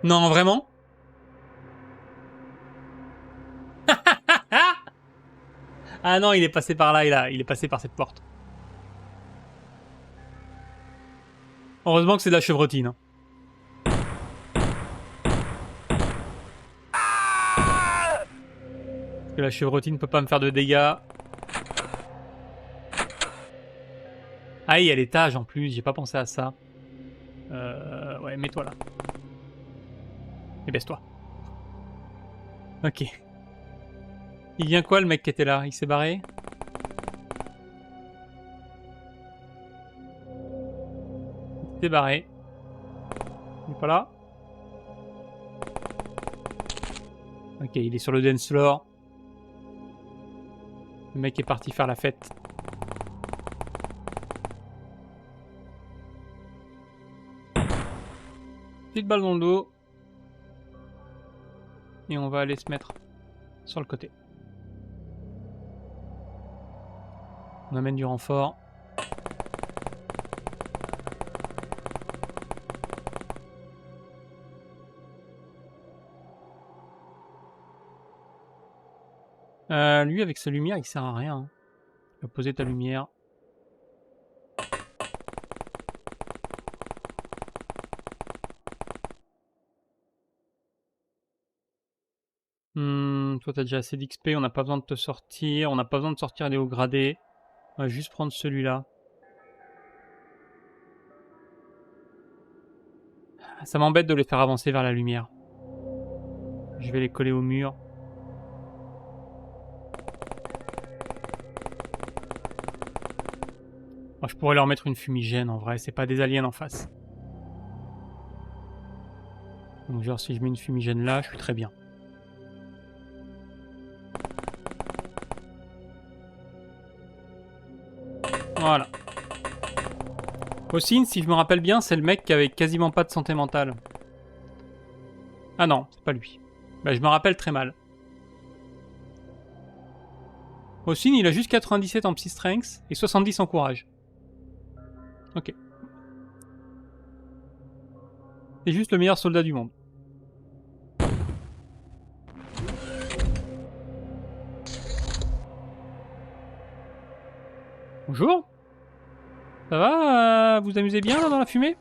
Non, vraiment? Ah non, il est passé par là, il est passé par cette porte. Heureusement que c'est de la chevrotine. Hein. Parce que la chevrotine peut pas me faire de dégâts. Ah, il y a l'étage en plus, j'ai pas pensé à ça. Ouais, mets-toi là. Et baisse-toi. Ok. Il vient quoi le mec qui était là? Il s'est barré? Il s'est barré. Il est pas là? Ok, il est sur le dance floor. Le mec est parti faire la fête. Petite balle dans le dos. Et on va aller se mettre sur le côté. On amène du renfort. Lui, avec sa lumière, il sert à rien. Hein. Tu vas poser ta lumière. Toi, t'as déjà assez d'XP, on n'a pas besoin de te sortir. On n'a pas besoin de sortir les hauts gradés. On va juste prendre celui-là. Ça m'embête de les faire avancer vers la lumière. Je vais les coller au mur. Moi, je pourrais leur mettre une fumigène en vrai, c'est pas des aliens en face. Donc genre si je mets une fumigène là, je suis très bien. Voilà. Ossine, si je me rappelle bien, c'est le mec qui avait quasiment pas de santé mentale. Ah non, c'est pas lui. Bah je me rappelle très mal. Ossine, il a juste 97 en Psy Strength et 70 en courage. Ok. C'est juste le meilleur soldat du monde. Bonjour. Ça va vous amusez bien là, dans la fumée?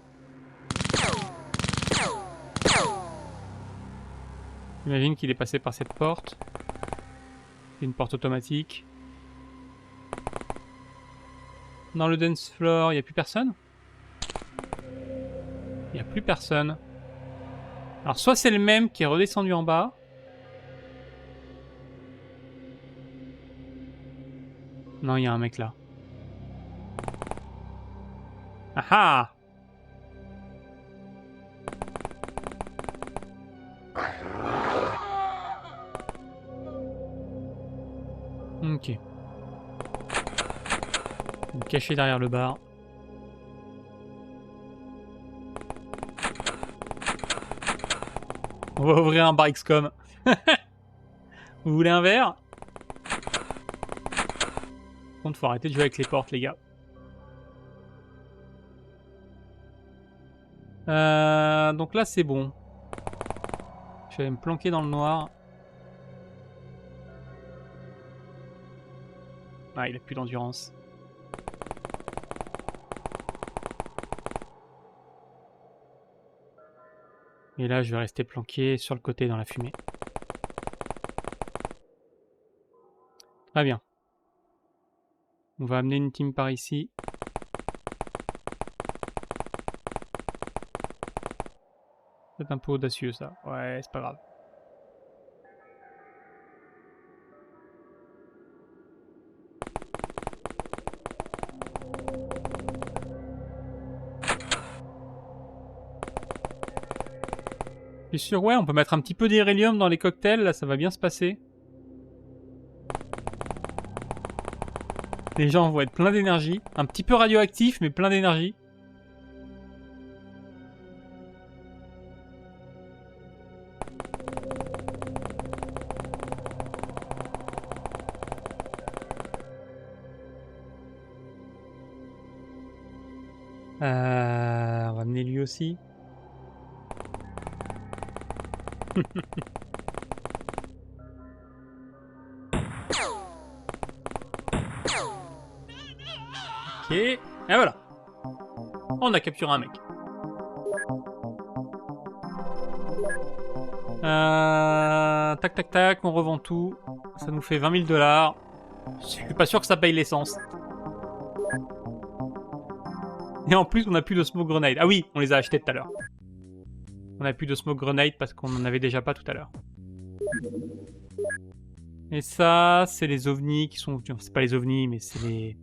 J'imagine qu'il est passé par cette porte. C'est une porte automatique. Dans le dance floor, il n'y a plus personne? Il n'y a plus personne. Alors soit c'est le même qui est redescendu en bas. Non, il y a un mec là. Ah ah! Ok. Me cacher derrière le bar. On va ouvrir un bar XCOM. Vous voulez un verre? Par contre, faut arrêter de jouer avec les portes, les gars. Donc là, c'est bon. Je vais me planquer dans le noir. Ah, il a plus d'endurance. Et là, je vais rester planqué sur le côté dans la fumée. Très bien. On va amener une team par ici. C'est un peu audacieux, ça. Ouais, c'est pas grave. Je suis sûr, ouais, on peut mettre un petit peu d'hélium dans les cocktails, là, ça va bien se passer. Les gens vont être pleins d'énergie. Un petit peu radioactif, mais plein d'énergie. On va amener lui aussi. Ok, et voilà. On a capturé un mec. Tac tac tac, on revend tout. Ça nous fait 20 000 $. Je suis pas sûr que ça paye l'essence. Et en plus, on n'a plus de smoke grenade. Ah oui, on les a achetés tout à l'heure. On n'a plus de smoke grenade parce qu'on en avait déjà pas tout à l'heure. Et ça, c'est les ovnis qui sont... C'est pas les ovnis, mais c'est les...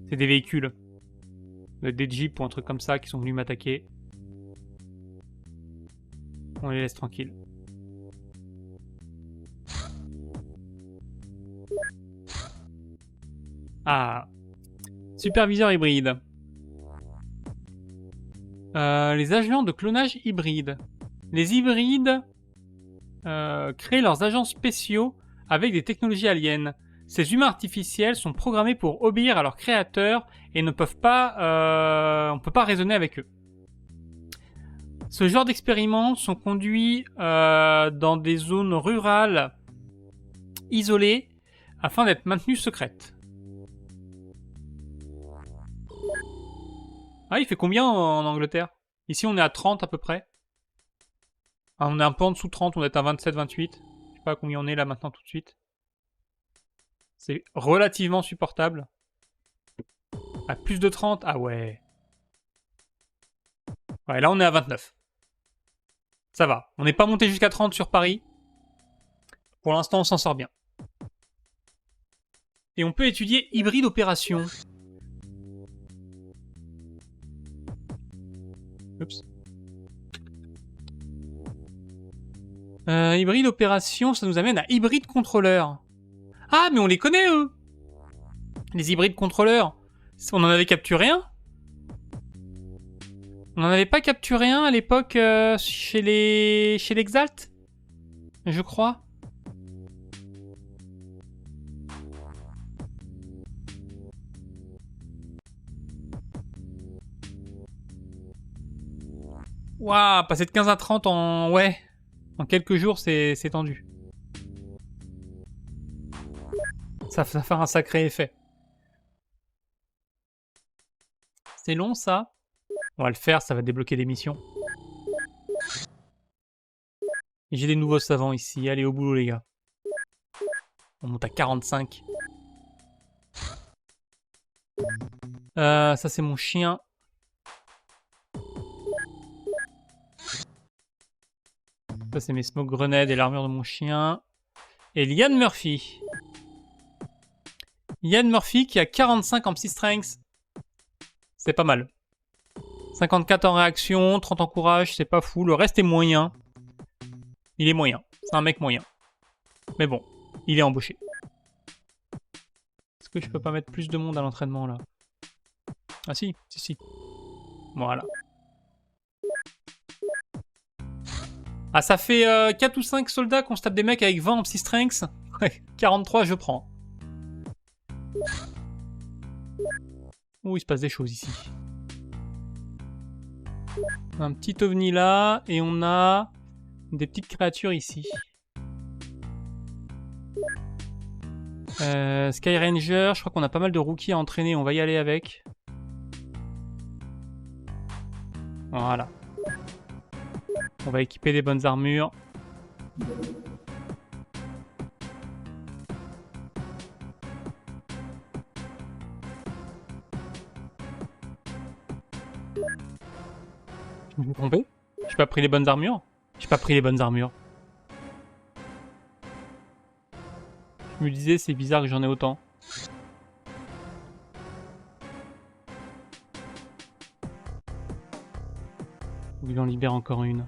C'est des véhicules. Des jeeps ou un truc comme ça qui sont venus m'attaquer. On les laisse tranquilles. Ah. Superviseur hybride. Les agents de clonage hybride. Les hybrides créent leurs agents spéciaux avec des technologies aliens. Ces humains artificiels sont programmés pour obéir à leurs créateurs et ne peuvent pas, on ne peut pas raisonner avec eux. Ce genre d'expériments sont conduits dans des zones rurales isolées afin d'être maintenues secrètes. Ah, il fait combien en Angleterre? Ici, on est à 30 à peu près. Ah, on est un peu en dessous de 30, on est à 27, 28. Je sais pas combien on est là maintenant tout de suite. C'est relativement supportable. À plus de 30, ah ouais. Ouais, là on est à 29. Ça va. On n'est pas monté jusqu'à 30 sur Paris. Pour l'instant, on s'en sort bien. Et on peut étudier hybride opération. Oups. Hybride opération, ça nous amène à hybride contrôleur. Ah, mais on les connaît, eux. Les hybrides contrôleurs. On en avait capturé un. On n'en avait pas capturé un à l'époque chez l'Exalt, je crois. Waouh, passer de 15 à 30 en... Ouais. En quelques jours, c'est tendu. Ça va faire un sacré effet. C'est long, ça. On va le faire, ça va débloquer des missions. Et j'ai des nouveaux savants ici. Allez, au boulot, les gars. On monte à 45. Ça, c'est mon chien. Ça, c'est mes smoke grenades et l'armure de mon chien. Et Ian Murphy. Ian Murphy qui a 45 en psy strength. C'est pas mal. 54 en réaction, 30 en courage, c'est pas fou. Le reste est moyen. Il est moyen. C'est un mec moyen. Mais bon, il est embauché. Est-ce que je peux pas mettre plus de monde à l'entraînement, là? Ah si, si. Voilà. Ah, ça fait 4 ou 5 soldats qu'on se tape des mecs avec 20 en psy strength. Ouais, 43, je prends. Ouh, il se passe des choses ici. Un petit ovni là, et on a des petites créatures ici. Sky Ranger, je crois qu'on a pas mal de rookies à entraîner, on va y aller avec. Voilà. On va équiper des bonnes armures. Je me suis trompé? J'ai pas pris les bonnes armures? J'ai pas pris les bonnes armures. Je me disais, c'est bizarre que j'en ai autant. Faut qu'il en libère encore une.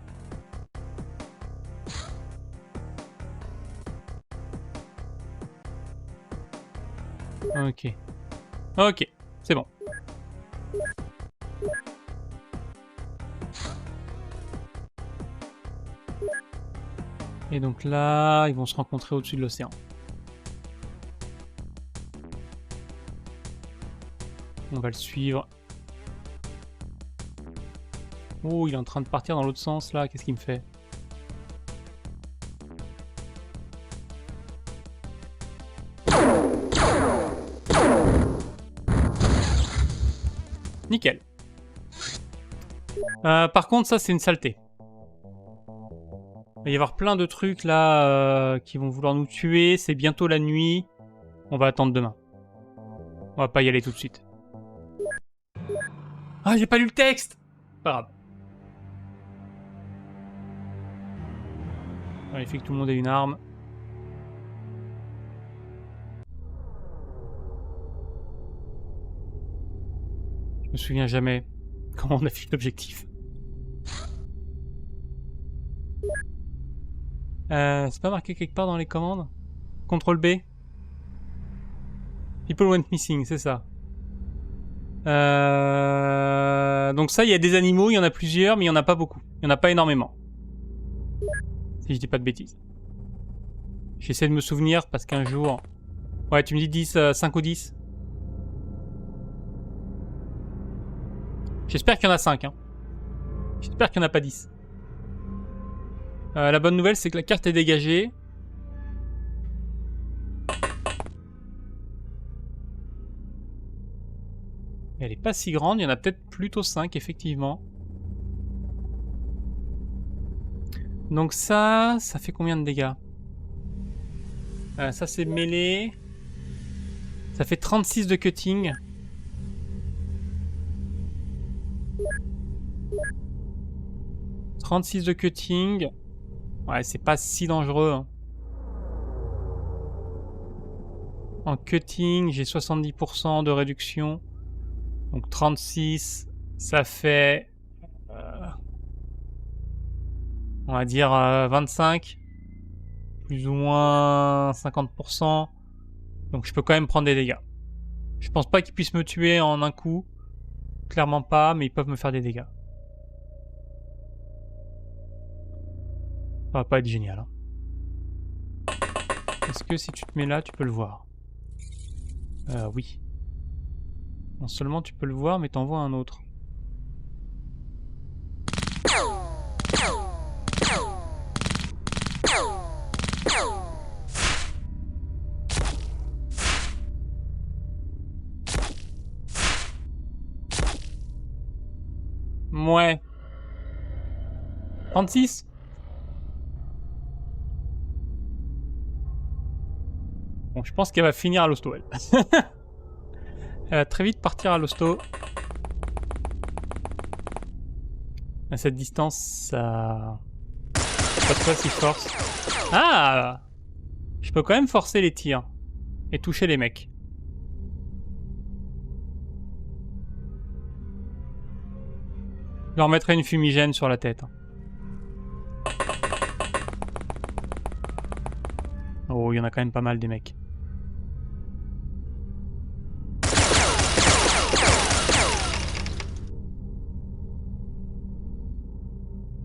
Ok. Ok, c'est bon. Et donc là, ils vont se rencontrer au-dessus de l'océan. On va le suivre. Oh, il est en train de partir dans l'autre sens là. Qu'est-ce qu'il me fait? Nickel. Par contre, ça c'est une saleté. Il va y avoir plein de trucs là qui vont vouloir nous tuer. C'est bientôt la nuit. On va attendre demain. On va pas y aller tout de suite. Ah, j'ai pas lu le texte! Pas grave. Il fait que tout le monde ait une arme. Je me souviens jamais comment on affiche l'objectif. C'est pas marqué quelque part dans les commandes? CTRL B. People went missing, c'est ça. Donc ça, il y a des animaux, il y en a plusieurs, mais il y en a pas beaucoup. Il y en a pas énormément. Si je dis pas de bêtises. J'essaie de me souvenir parce qu'un jour... Ouais, tu me dis 10, 5 ou 10. J'espère qu'il y en a 5. Hein. J'espère qu'il n'y en a pas 10. La bonne nouvelle, c'est que la carte est dégagée. Elle est pas si grande, il y en a peut-être plutôt 5, effectivement. Donc ça fait combien de dégâts? Ça c'est mêlé. Ça fait 36 de cutting. « 36 de cutting. Ouais, c'est pas si dangereux. Hein. En cutting, j'ai 70% de réduction. Donc 36, ça fait... on va dire 25. Plus ou moins 50%. Donc je peux quand même prendre des dégâts. Je pense pas qu'ils puissent me tuer en un coup. Clairement pas, mais ils peuvent me faire des dégâts. Ça va pas être génial. Hein. Est-ce que si tu te mets là, tu peux le voir? Oui. Non seulement tu peux le voir, mais t'en vois un autre. Ouais. 36. Bon, je pense qu'elle va finir à l'hosto, elle. Elle va très vite partir à l'hosto. À cette distance, ça... Pas de quoi si je force. Ah! Je peux quand même forcer les tirs. Et toucher les mecs. Je leur mettrai une fumigène sur la tête. Oh, il y en a quand même pas mal des mecs.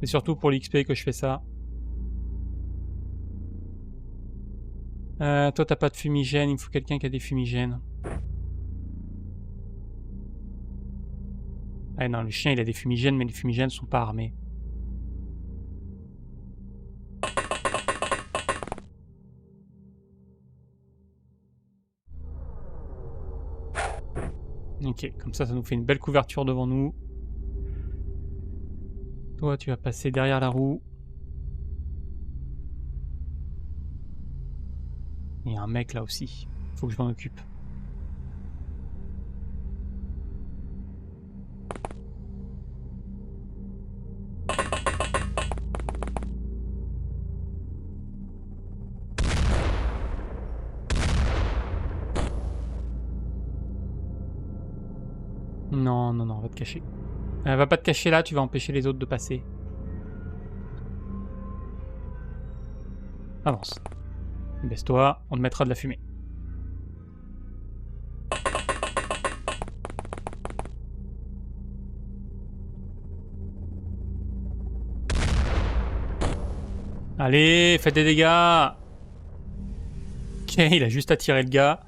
C'est surtout pour l'XP que je fais ça. Toi, t'as pas de fumigène, il me faut quelqu'un qui a des fumigènes. Ouais, non, le chien, il a des fumigènes, mais les fumigènes sont pas armés. Ok, comme ça nous fait une belle couverture devant nous. Toi, tu vas passer derrière la roue. Il y a un mec là aussi. Faut que je m'en occupe. Non, non, non, va te cacher. Va pas te cacher là, tu vas empêcher les autres de passer. Avance. Baisse-toi, on te mettra de la fumée. Allez, faites des dégâts. Ok, il a juste attiré le gars.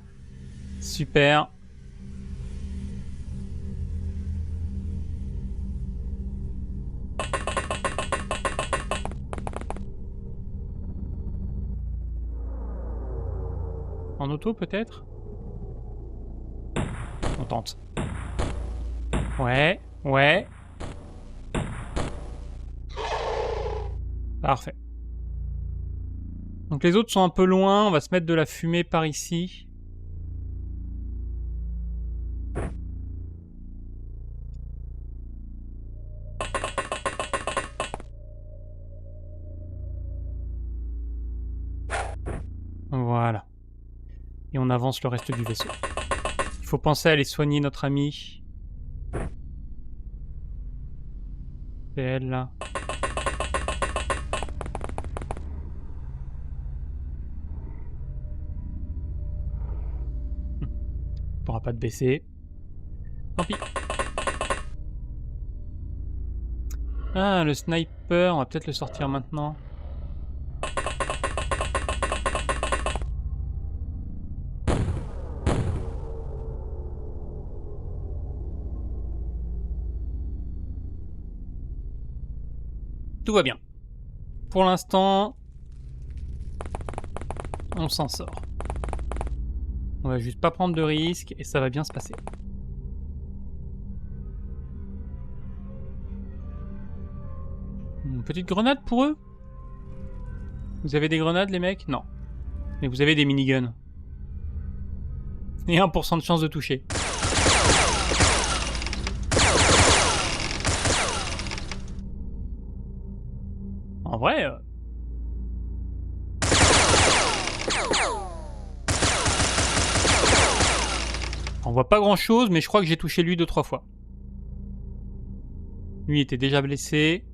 Super. En auto peut-être? On tente. Ouais, ouais. Parfait. Donc les autres sont un peu loin, on va se mettre de la fumée par ici. Voilà. Et on avance le reste du vaisseau. Il faut penser à aller soigner notre ami. C'est elle là. On pourra pas te baisser. Tant pis. Ah, le sniper, on va peut-être le sortir maintenant. Tout va bien. Pour l'instant, on s'en sort. On va juste pas prendre de risques et ça va bien se passer. Une petite grenade pour eux? Vous avez des grenades les mecs? Non. Mais vous avez des miniguns. Et 1% de chance de toucher. En vrai... On voit pas grand chose, mais je crois que j'ai touché lui 2-3 fois. Lui était déjà blessé.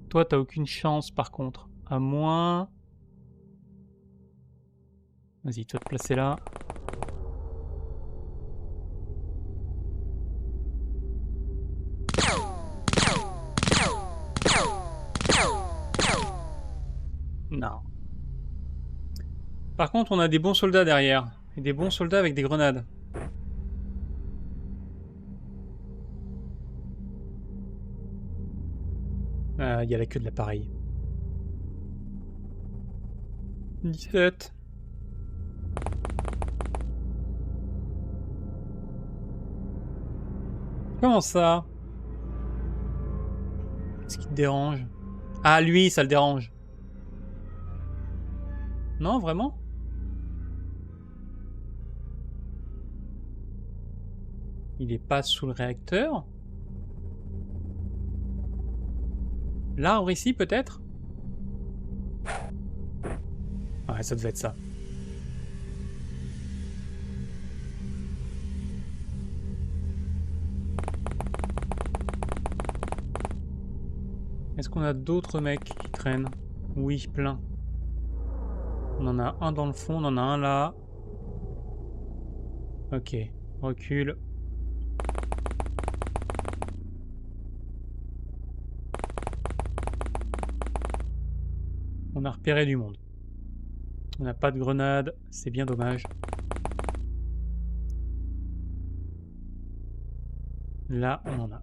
Toi, t'as aucune chance par contre. À moins... Vas-y, toi te placer là. Non. Par contre, on a des bons soldats derrière. Et des bons soldats avec des grenades. Il y a la queue de l'appareil. 17. Comment ça? Qu'est-ce qui te dérange? Ah, lui, ça le dérange. Non, vraiment? Il est pas sous le réacteur? L'arbre ici, peut-être? Ouais, ça devait être ça. Est-ce qu'on a d'autres mecs qui traînent? Oui, plein. On en a un dans le fond, on en a un là. Ok, recule. On a repéré du monde. On n'a pas de grenade, c'est bien dommage. Là, on en a.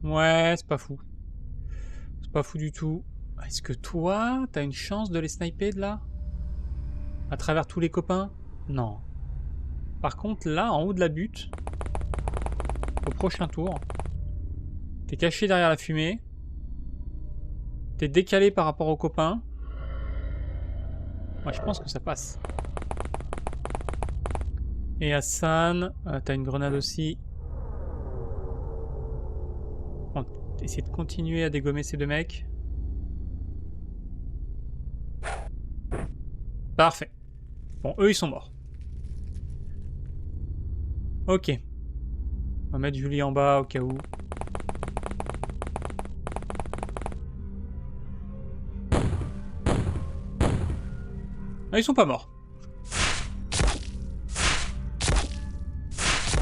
Ouais, c'est pas fou. C'est pas fou du tout. Est-ce que toi, t'as une chance de les sniper de là? À travers tous les copains? Non. Par contre, là, en haut de la butte, au prochain tour, t'es caché derrière la fumée. T'es décalé par rapport aux copains. Moi, je pense que ça passe. Et Hassan, t'as une grenade aussi. On va essayer de continuer à dégommer ces deux mecs. Parfait. Bon, eux, ils sont morts. Ok. On va mettre Julie en bas au cas où. Ah, ils sont pas morts.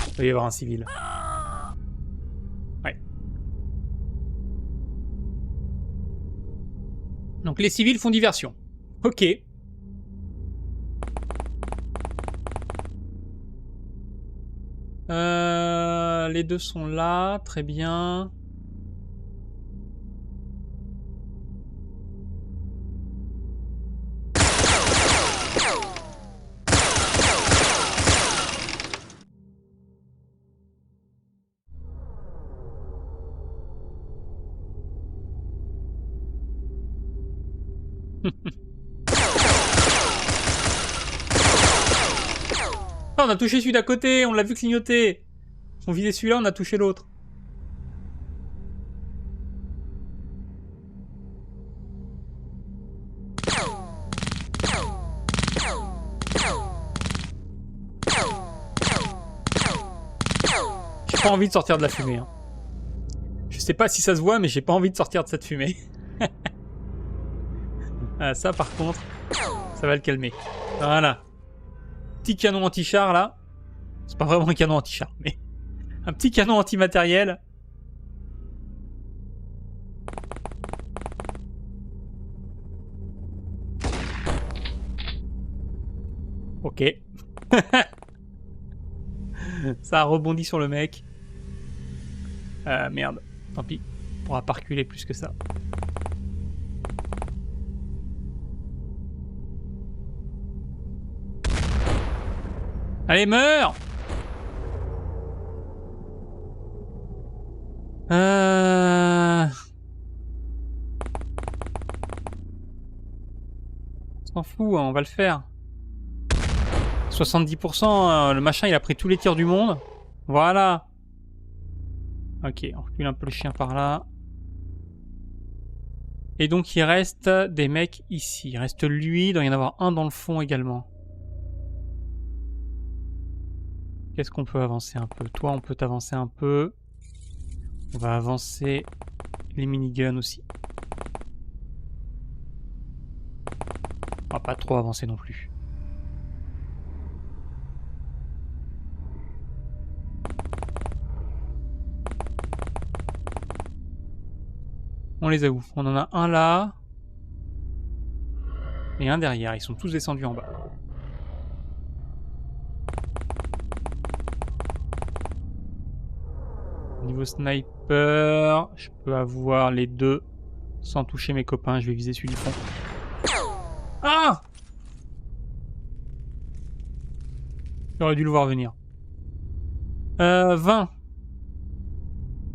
Il doit y avoir un civil. Ouais. Donc les civils font diversion. Ok. Les deux sont là, très bien. Ah, on a touché celui d'à côté, on l'a vu clignoter. On visait celui-là, on a touché l'autre. J'ai pas envie de sortir de la fumée. Hein. Je sais pas si ça se voit, mais j'ai pas envie de sortir de cette fumée. Ah, ça, par contre, ça va le calmer. Voilà. Petit canon anti-char, là. C'est pas vraiment un canon anti-char, mais... un petit canon anti-matériel. Ok. Ça a rebondi sur le mec. Merde. Tant pis. On pourra pas reculer plus que ça. Allez, meurs! On s'en fout, hein, on va le faire. 70%, le machin il a pris tous les tirs du monde. Voilà. Ok, on recule un peu le chien par là. Et donc il reste des mecs ici. Il reste lui, il doit y en avoir un dans le fond également. Qu'est-ce qu'on peut avancer un peu? Toi, on peut t'avancer un peu. On va avancer les miniguns aussi. On va pas trop avancer non plus. On les a où? On en a un là. Et un derrière. Ils sont tous descendus en bas. Niveau sniper, je peux avoir les deux sans toucher mes copains. Je vais viser celui du fond. Ah! J'aurais dû le voir venir. 20.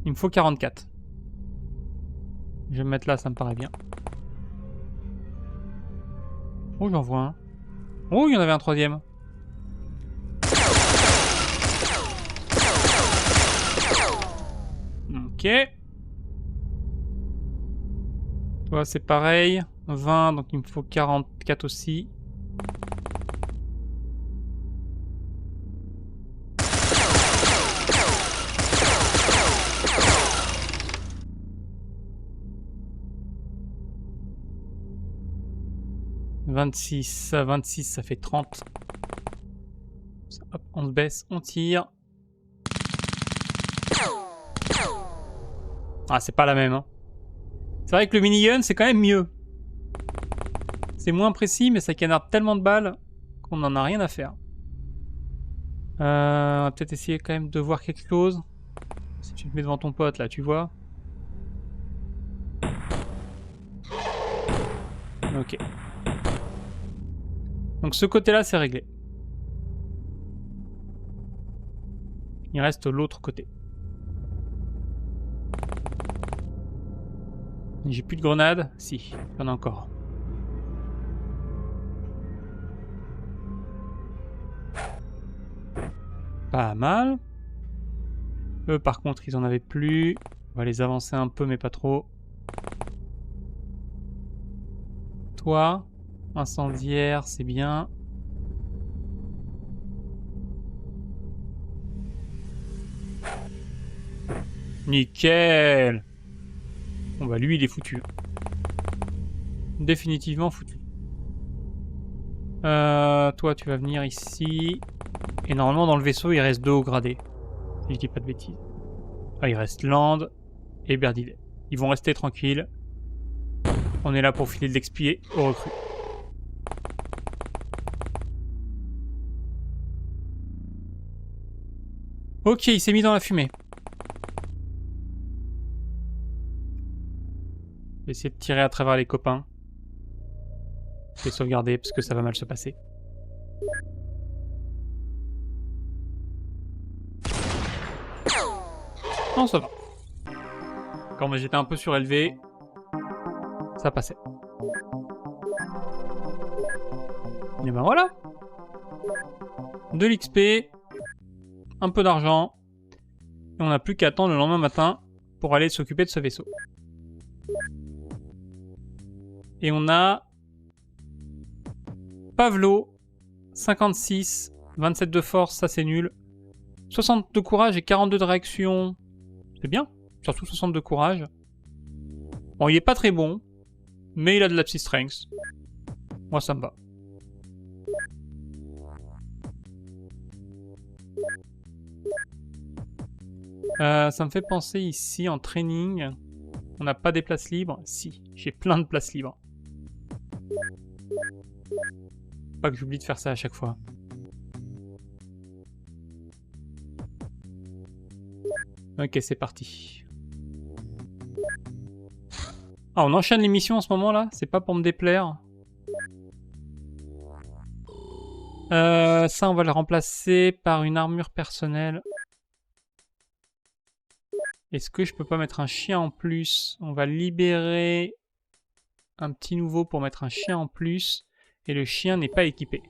Il me faut 44. Je vais me mettre là, ça me paraît bien. Oh, j'en vois un. Oh, il y en avait un troisième. Ok. Toi, c'est pareil. 20, donc il me faut 44 aussi. « 26, 26, ça fait 30. Hop, on se baisse, on tire. Ah, c'est pas la même. Hein. C'est vrai que le minigun, c'est quand même mieux. C'est moins précis, mais ça canarde tellement de balles qu'on n'en a rien à faire. On va peut-être essayer quand même de voir quelque chose. Si tu te mets devant ton pote, là, tu vois. Ok. Donc ce côté-là, c'est réglé. Il reste l'autre côté. J'ai plus de grenades? Si, j'en ai encore. Pas mal. Eux, par contre, ils en avaient plus. On va les avancer un peu, mais pas trop. Toi, incendiaire, c'est bien. Nickel! Bon bah lui, il est foutu. Définitivement foutu. Toi, tu vas venir ici. Et normalement, dans le vaisseau, il reste 2 hauts gradés. Si je dis pas de bêtises. Ah, il reste Land et Berdilet. Ils vont rester tranquilles. On est là pour filer de l'expier aux recrues. Ok, il s'est mis dans la fumée. Je vais essayer de tirer à travers les copains. Je vais sauvegarder parce que ça va mal se passer. Non, ça va. Quand j'étais un peu surélevé, ça passait. Et ben voilà. De l'XP, un peu d'argent, et on n'a plus qu'à attendre le lendemain matin pour aller s'occuper de ce vaisseau. Et on a Pavlo, 56, 27 de force, ça c'est nul. 60 de courage et 42 de réaction, c'est bien. Surtout 60 de courage. Bon, il est pas très bon, mais il a de la psy-strength. Moi, ça me va. Ça me fait penser ici, en training, on n'a pas des places libres. Si, j'ai plein de places libres. Pas que j'oublie de faire ça à chaque fois. Ok, c'est parti. Ah, on enchaîne les missions en ce moment là. C'est pas pour me déplaire. Ça, on va le remplacer par une armure personnelle. Est-ce que je peux pas mettre un chien en plus? On va libérer un petit nouveau pour mettre un chien en plus. Et le chien n'est pas équipé.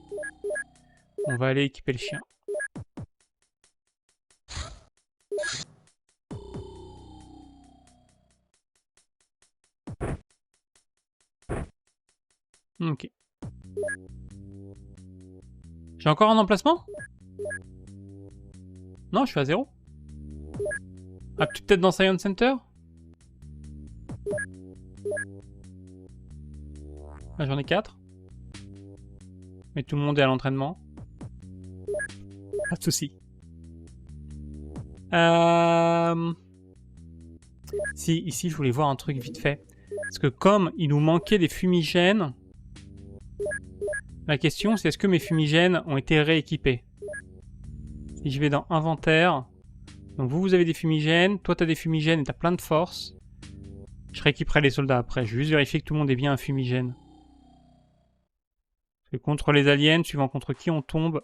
On va aller équiper le chien. Ok. J'ai encore un emplacement? Non, je suis à 0. Ah, peut-être dans Science Center? Ah, j'en ai 4. Mais tout le monde est à l'entraînement. Pas de soucis. Si, ici, je voulais voir un truc vite fait. Parce que comme il nous manquait des fumigènes, la question c'est est-ce que mes fumigènes ont été rééquipés? Si je vais dans inventaire, donc vous avez des fumigènes, toi t'as des fumigènes et t'as plein de force. Je rééquiperai les soldats après, je vais juste vérifier que tout le monde est bien un fumigène. Parce que contre les aliens, suivant contre qui on tombe,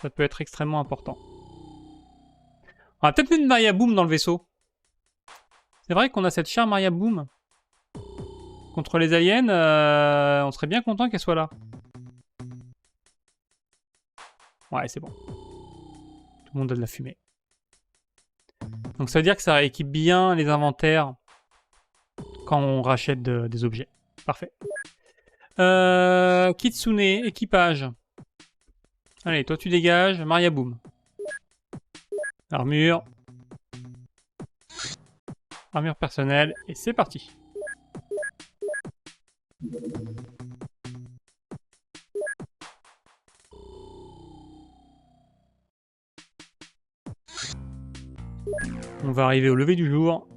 ça peut être extrêmement important. On va peut-être mettre une Maria Boom dans le vaisseau. C'est vrai qu'on a cette chère Maria Boom. Contre les aliens, on serait bien content qu'elle soit là. Ouais, c'est bon. Tout le monde a de la fumée. Donc ça veut dire que ça rééquipe bien les inventaires quand on rachète des objets. Parfait. Kitsune, équipage. Allez, toi tu dégages. Maria Boom. Armure. Armure personnelle. Et c'est parti. On va arriver au lever du jour.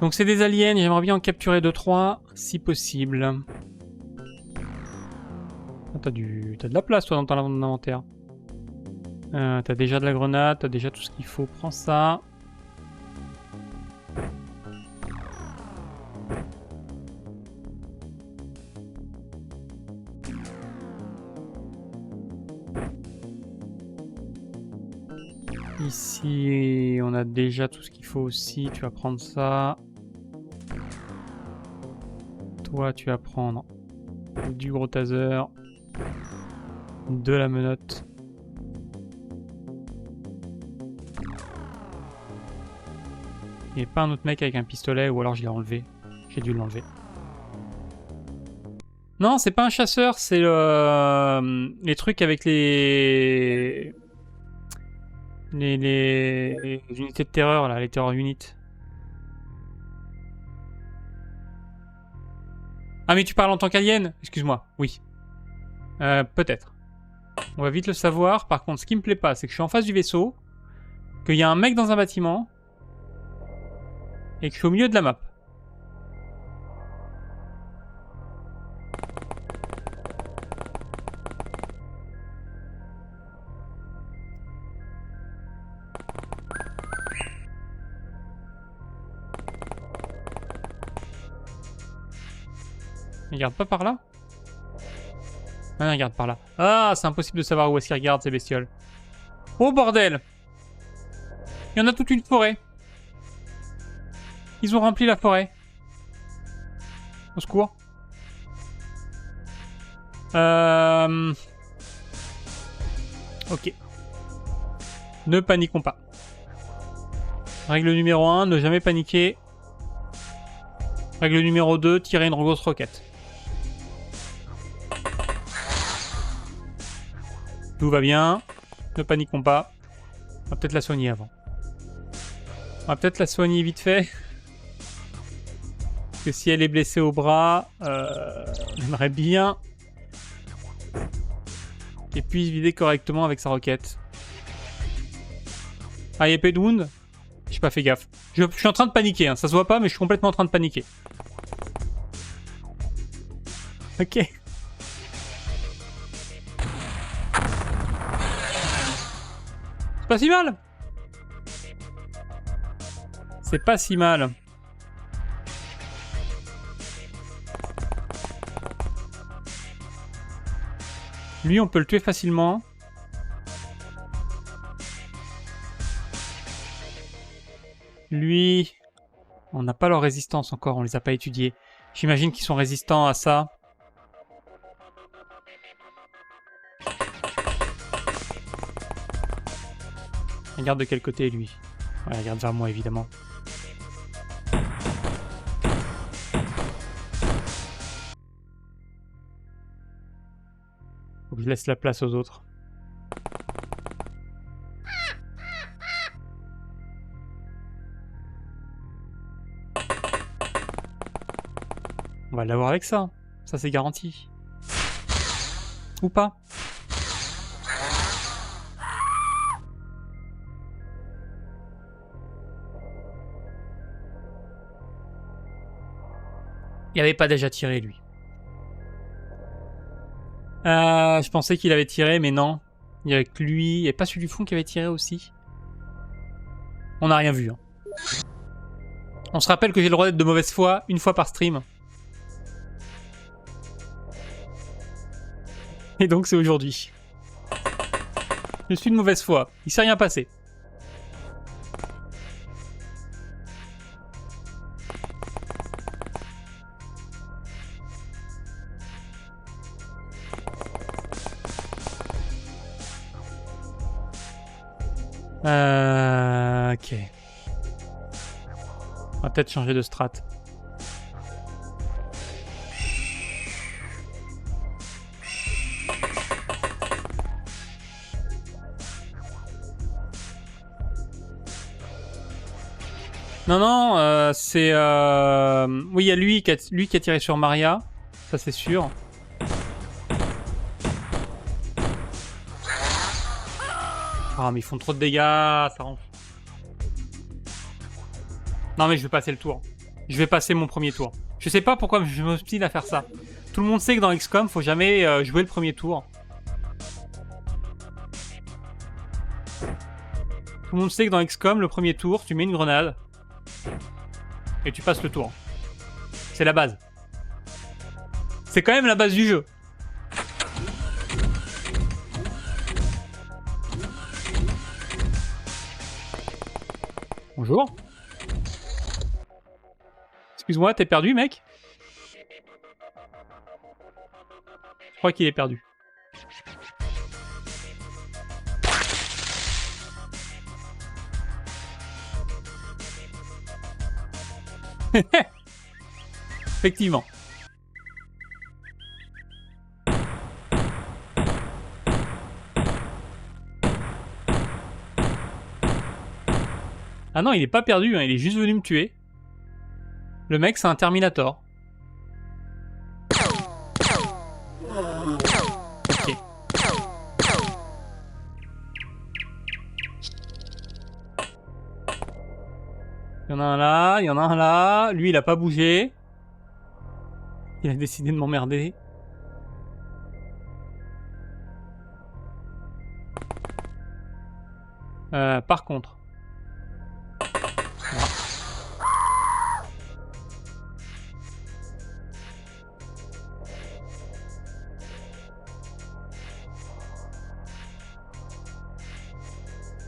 Donc c'est des aliens, j'aimerais bien en capturer 2-3, si possible. Ah, t'as de la place toi dans ton inventaire. T'as déjà de la grenade, t'as déjà tout ce qu'il faut, prends ça. Ici, on a déjà tout ce qu'il faut aussi. Tu vas prendre ça. Toi, tu vas prendre du gros taser. De la menotte. Il n'y a pas un autre mec avec un pistolet ou alors je l'ai enlevé. J'ai dû l'enlever. Non, c'est pas un chasseur, c'est les trucs avec les unités de terreur là, les terror units. Ah mais tu parles en tant qu'alien? Excuse-moi, oui. Peut-être. On va vite le savoir. Par contre, ce qui me plaît pas, c'est que je suis en face du vaisseau, qu'il y a un mec dans un bâtiment, et que je suis au milieu de la map. Il regarde pas par là? Ah, il regarde par là. Ah, c'est impossible de savoir où est-ce qu'ils regardent ces bestioles. Oh bordel! Il y en a toute une forêt. Ils ont rempli la forêt. Au secours. Ok. Ne paniquons pas. Règle numéro 1, ne jamais paniquer. Règle numéro 2, tirer une grosse roquette. Tout va bien. Ne paniquons pas. On va peut-être la soigner avant. On va peut-être la soigner vite fait. Parce que si elle est blessée au bras, j'aimerais bien qu'elle puisse vider correctement avec sa roquette. Ah, il y a pas de wound? J'ai pas fait gaffe. Je suis en train de paniquer, hein. Ça se voit pas, mais je suis complètement en train de paniquer. Ok. C'est pas si mal. C'est pas si mal. Lui, on peut le tuer facilement. Lui, on n'a pas leur résistance encore, on les a pas étudiés. J'imagine qu'ils sont résistants à ça. Regarde de quel côté lui. Ouais, regarde vers moi évidemment. Faut que je laisse la place aux autres. On va l'avoir avec ça. Ça c'est garanti. Ou pas. Il avait pas déjà tiré lui. Je pensais qu'il avait tiré, mais non. Il y avait que lui. Il n'y avait pas celui du fond qui avait tiré aussi. On n'a rien vu. Hein. On se rappelle que j'ai le droit d'être de mauvaise foi une fois par stream. Et donc c'est aujourd'hui. Je suis de mauvaise foi. Il s'est rien passé. Ok. On va peut-être changer de strat. Non, non, c'est... Oui, il y a lui qui a tiré sur Maria. Ça, c'est sûr. Ah, mais ils font trop de dégâts, ça rend... Non, mais je vais passer le tour. je vais passer mon premier tour. Je sais pas pourquoi je m'obstine à faire ça. Tout le monde sait que dans XCOM, faut jamais jouer le premier tour. Tout le monde sait que dans XCOM, le premier tour, tu mets une grenade et tu passes le tour. C'est la base. C'est quand même la base du jeu. Bonjour. Excuse-moi, t'es perdu, mec? Je crois qu'il est perdu. Effectivement. Ah non, il est pas perdu, hein, il est juste venu me tuer. Le mec, c'est un Terminator. Ok. Il y en a un là, il y en a un là. Lui, il a pas bougé. Il a décidé de m'emmerder. Par contre...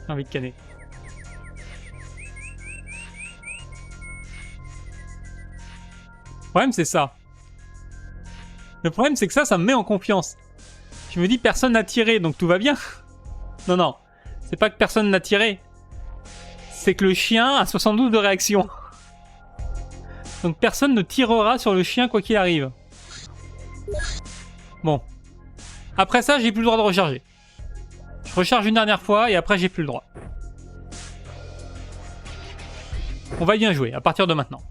J'ai envie de canner. Le problème, c'est ça. Le problème, c'est que ça me met en confiance. Je me dis, personne n'a tiré, donc tout va bien. Non, non. C'est pas que personne n'a tiré. C'est que le chien a 72 de réaction. Donc personne ne tirera sur le chien quoi qu'il arrive. Bon. Après ça, j'ai plus le droit de recharger. Je recharge une dernière fois et après j'ai plus le droit. On va bien jouer à partir de maintenant.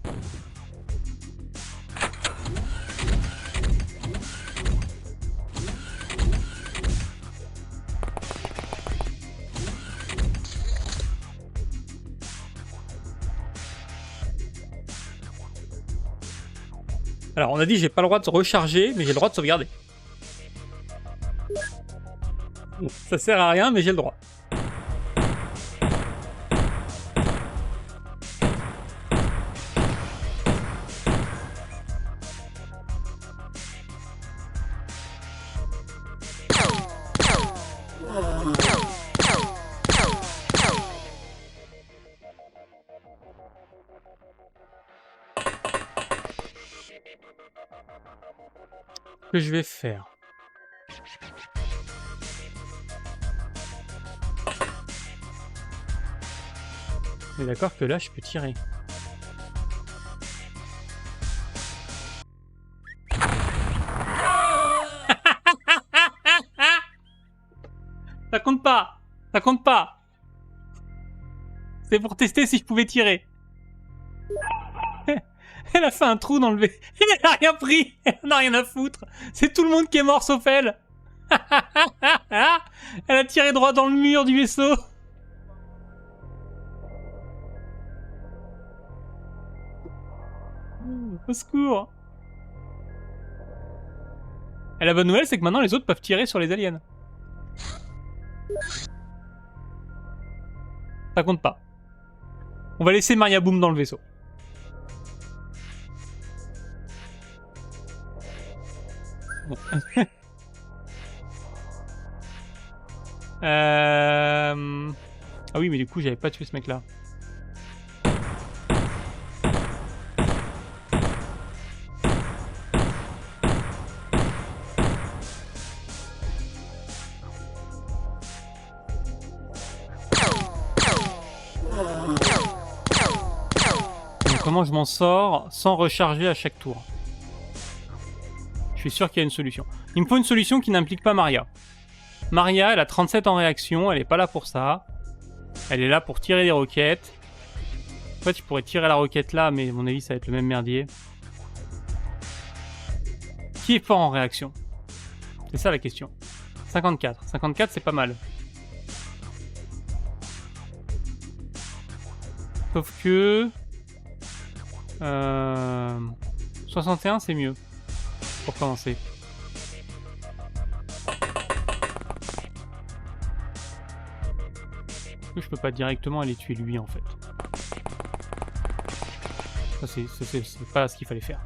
Alors on a dit j'ai pas le droit de recharger, mais j'ai le droit de sauvegarder. Ça sert à rien, mais j'ai le droit. Ce que je vais faire. On est d'accord que là, je peux tirer. Ça compte pas. Ça compte pas. C'est pour tester si je pouvais tirer. Elle a fait un trou dans le vaisseau. Elle a rien pris. Elle n'a rien à foutre. C'est tout le monde qui est mort sauf elle. Elle a tiré droit dans le mur du vaisseau. Au secours. Et la bonne nouvelle, c'est que maintenant les autres peuvent tirer sur les aliens. Ça compte pas. On va laisser Maria Boom dans le vaisseau. Ah oui, mais du coup, j'avais pas tué ce mec-là. Donc, comment je m'en sors sans recharger à chaque tour? Je suis sûr qu'il y a une solution. Il me faut une solution qui n'implique pas Maria. Maria, elle a 37 en réaction, elle est pas là pour ça. Elle est là pour tirer des roquettes. En fait, je pourrais tirer la roquette là, mais à mon avis, ça va être le même merdier. Qui est fort en réaction? C'est ça la question. 54. 54, c'est pas mal. Sauf que... 61 c'est mieux. Pour commencer. Je peux pas directement aller tuer lui en fait. Ça c'est pas ce qu'il fallait faire.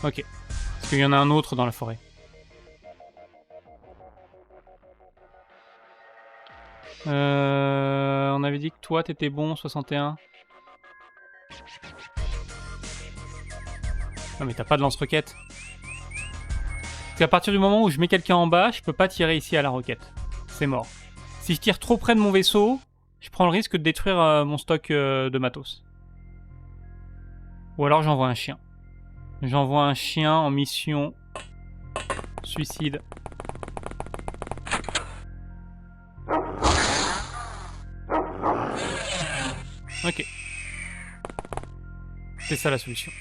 Ok. Parce qu'il y en a un autre dans la forêt. On avait dit que toi t'étais bon, 61. Non mais t'as pas de lance-roquette. Parce qu'à partir du moment où je mets quelqu'un en bas, je peux pas tirer ici à la roquette. C'est mort. Si je tire trop près de mon vaisseau, je prends le risque de détruire mon stock de matos. Ou alors j'envoie un chien. J'envoie un chien en mission suicide. Ok. C'est ça la solution.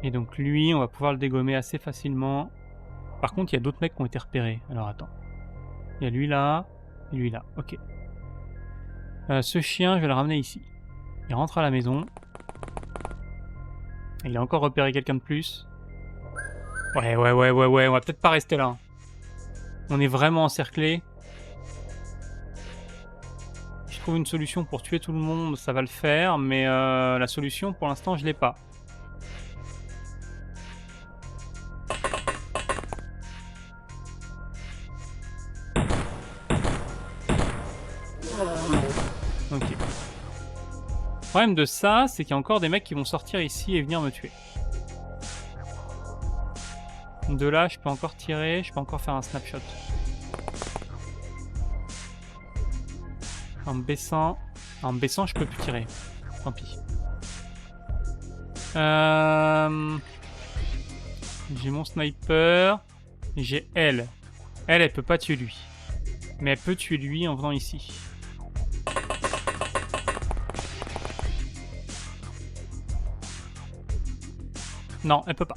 Et donc lui, on va pouvoir le dégommer assez facilement. Par contre, il y a d'autres mecs qui ont été repérés. Alors attends. Il y a lui là, et lui là. Ok. Ce chien, je vais le ramener ici. Il rentre à la maison. Il a encore repéré quelqu'un de plus. Ouais, on va peut-être pas rester là. On est vraiment encerclé. Si je trouve une solution pour tuer tout le monde, ça va le faire, mais la solution, pour l'instant, je l'ai pas. Ok. Le problème de ça, c'est qu'il y a encore des mecs qui vont sortir ici et venir me tuer. De là, je peux encore tirer, je peux encore faire un snapshot. En me baissant, je peux plus tirer. Tant pis. J'ai mon sniper. J'ai elle. Elle peut pas tuer lui. Mais elle peut tuer lui en venant ici. Non, elle peut pas.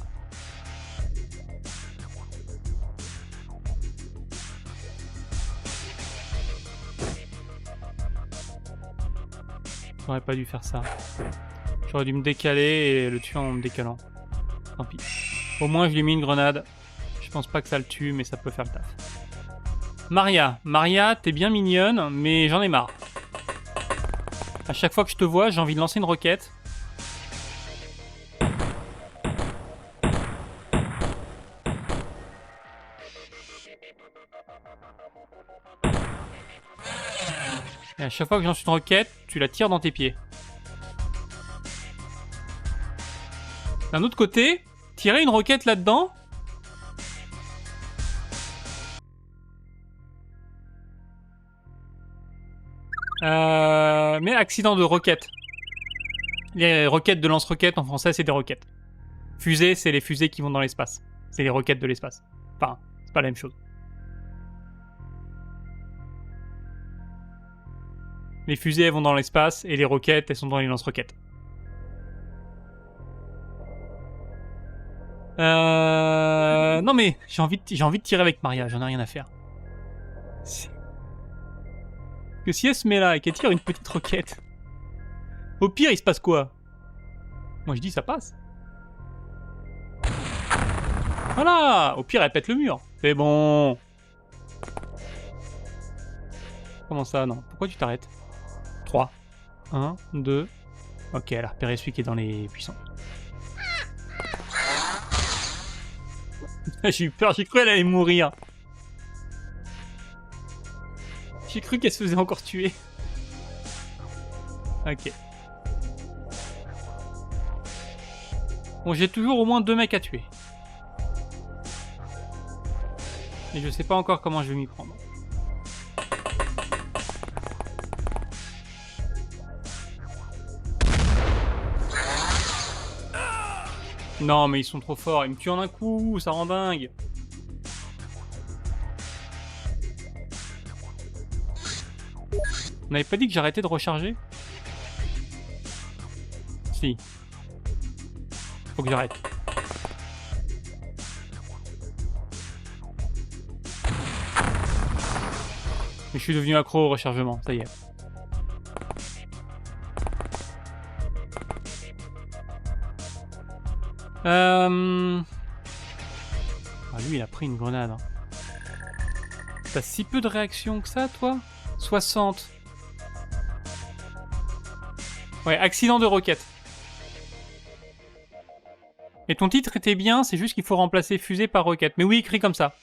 J'aurais pas dû faire ça. J'aurais dû me décaler et le tuer en me décalant. Tant pis. Au moins, je lui ai mis une grenade. Je pense pas que ça le tue, mais ça peut faire le taf. Maria. Maria, t'es bien mignonne, mais j'en ai marre. À chaque fois que je te vois, j'ai envie de lancer une roquette. Et à chaque fois que je lance une roquette, tu la tires dans tes pieds. D'un autre côté, tirer une roquette là-dedans... mais accident de roquette. Les roquettes de lance-roquettes en français, c'est des roquettes. Fusées, c'est les fusées qui vont dans l'espace. C'est les roquettes de l'espace. Enfin, c'est pas la même chose. Les fusées, elles vont dans l'espace, et les roquettes, elles sont dans les lance-roquettes. Non mais, j'ai envie de tirer avec Maria, j'en ai rien à faire. Que si elle se met là et qu'elle tire une petite roquette, au pire, il se passe quoi? Moi, je dis, ça passe. Voilà! Au pire, elle pète le mur. C'est bon. Comment ça? Non. Pourquoi tu t'arrêtes? 3. 1, 2. Ok, elle a repéré celui qui est dans les buissons. J'ai eu peur, j'ai cru qu'elle allait mourir. J'ai cru qu'elle se faisait encore tuer. Ok. Bon, j'ai toujours au moins 2 mecs à tuer. Et je sais pas encore comment je vais m'y prendre. Non, mais ils sont trop forts. Ils me tuent en un coup, ça rend dingue. On n'avait pas dit que j'arrêtais de recharger? Si. Faut que j'arrête. Mais je suis devenu accro au rechargement, ça y est. Ah, lui, il a pris une grenade. Hein. T'as si peu de réactions que ça, toi? 60. Ouais, accident de roquette. Et ton titre était bien, c'est juste qu'il faut remplacer fusée par roquette. Mais oui, écrit comme ça.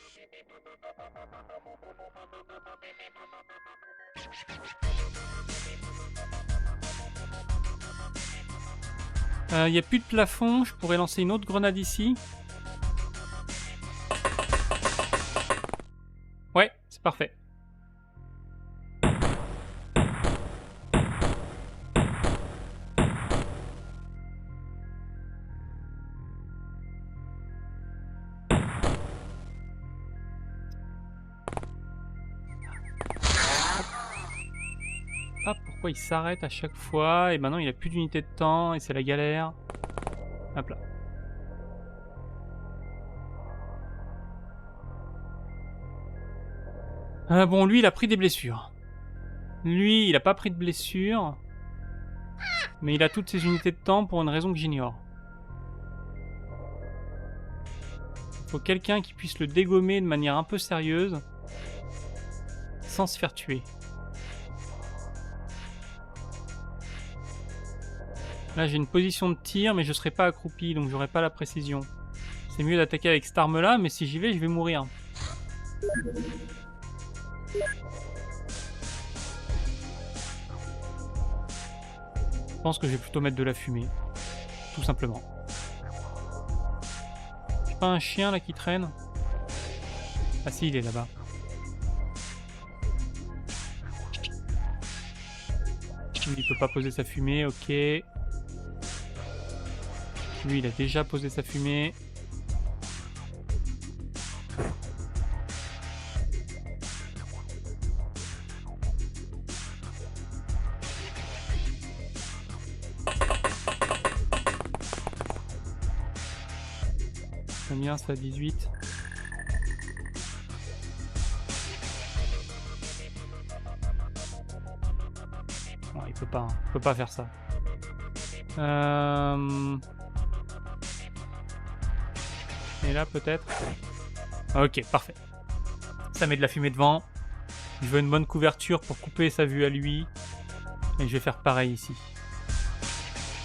Il n'y a plus de plafond, je pourrais lancer une autre grenade ici. Ouais, c'est parfait. Ah, pourquoi il s'arrête à chaque fois? Et maintenant il a plus d'unité de temps et c'est la galère. Hop là. Bon, lui il a pris des blessures. Lui il a pas pris de blessures. Mais il a toutes ses unités de temps pour une raison que j'ignore. Faut quelqu'un qui puisse le dégommer de manière un peu sérieuse. Sans se faire tuer. Là j'ai une position de tir mais je serai pas accroupi donc j'aurai pas la précision. C'est mieux d'attaquer avec cette arme là mais si j'y vais je vais mourir. Je pense que je vais plutôt mettre de la fumée. Tout simplement. J'ai pas un chien là qui traîne? Ah si il est là-bas. Il peut pas poser sa fumée, ok. Lui, il a déjà posé sa fumée. Combien ça? 18. Non, il peut pas faire ça. Et là peut-être. Ok, parfait. Ça met de la fumée devant. Je veux une bonne couverture pour couper sa vue à lui. Et je vais faire pareil ici.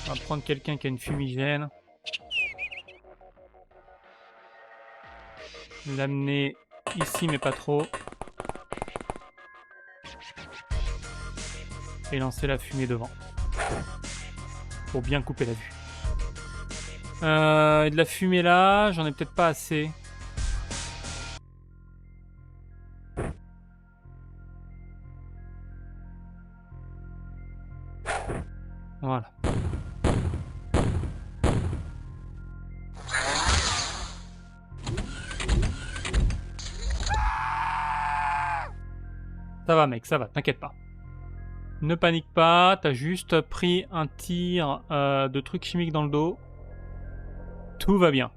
On va prendre quelqu'un qui a une fumigène. L'amener ici mais pas trop. Et lancer la fumée devant. Pour bien couper la vue. Et de la fumée là, j'en ai peut-être pas assez. Voilà. Ça va mec, ça va, t'inquiète pas. Ne panique pas, t'as juste pris un tir de trucs chimiques dans le dos. Tout va bien.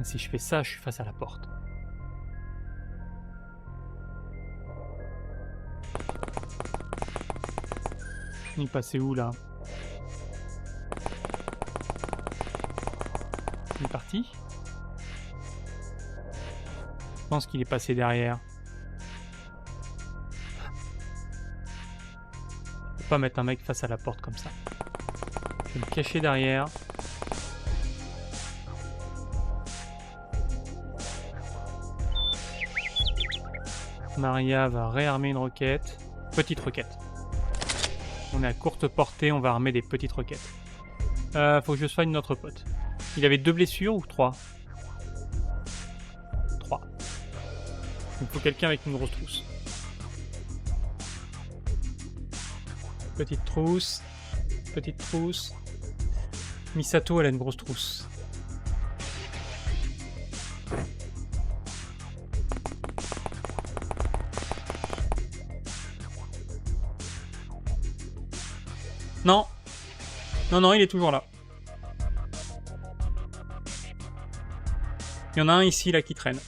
Si je fais ça, je suis face à la porte. Il est passé où là? Il est parti? Je pense qu'il est passé derrière. Je peux pas mettre un mec face à la porte comme ça. Je vais me cacher derrière. Maria va réarmer une roquette. Petite roquette. On est à courte portée, on va armer des petites roquettes. Faut que je soigne notre pote. Il avait 2 blessures ou 3? 3. Il faut quelqu'un avec une grosse trousse. Petite trousse. Petite trousse. Misato, elle a une grosse trousse. Non. Non, non, il est toujours là. Il y en a un ici, là, qui traîne.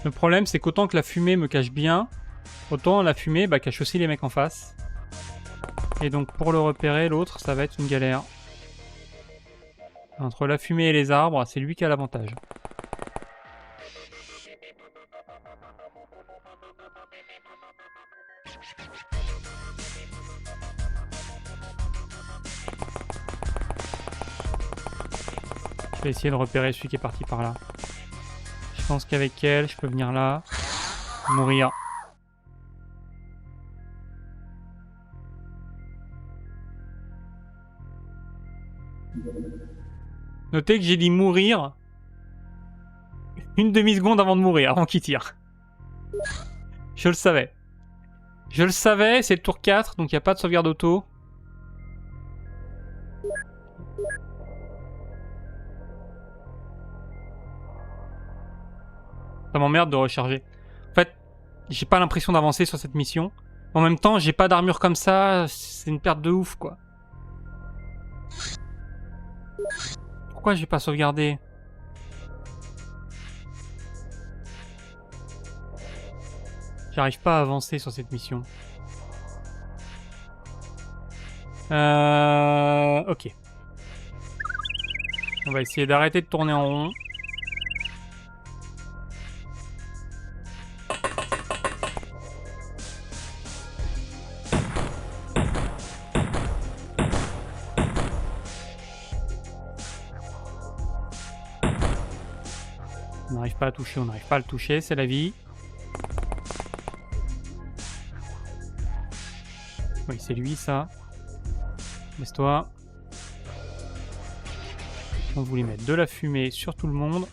Le problème, c'est qu'autant que la fumée me cache bien, autant la fumée cache aussi les mecs en face. Et donc, pour le repérer, l'autre, ça va être une galère. Entre la fumée et les arbres, c'est lui qui a l'avantage. Je vais essayer de repérer celui qui est parti par là. Je pense qu'avec elle, je peux venir là. Mourir. Notez que j'ai dit mourir une demi-seconde avant de mourir, avant qu'il tire. Je le savais. Je le savais, c'est le tour 4, donc il n'y a pas de sauvegarde auto. Ça m'emmerde de recharger. En fait, j'ai pas l'impression d'avancer sur cette mission. En même temps, j'ai pas d'armure comme ça, c'est une perte de ouf, quoi. Pourquoi j'ai pas sauvegardé? J'arrive pas à avancer sur cette mission. Ok. On va essayer d'arrêter de tourner en rond. On n'arrive pas à toucher, on n'arrive pas à le toucher, c'est la vie. Oui, c'est lui, ça. Laisse-toi. On voulait mettre de la fumée sur tout le monde.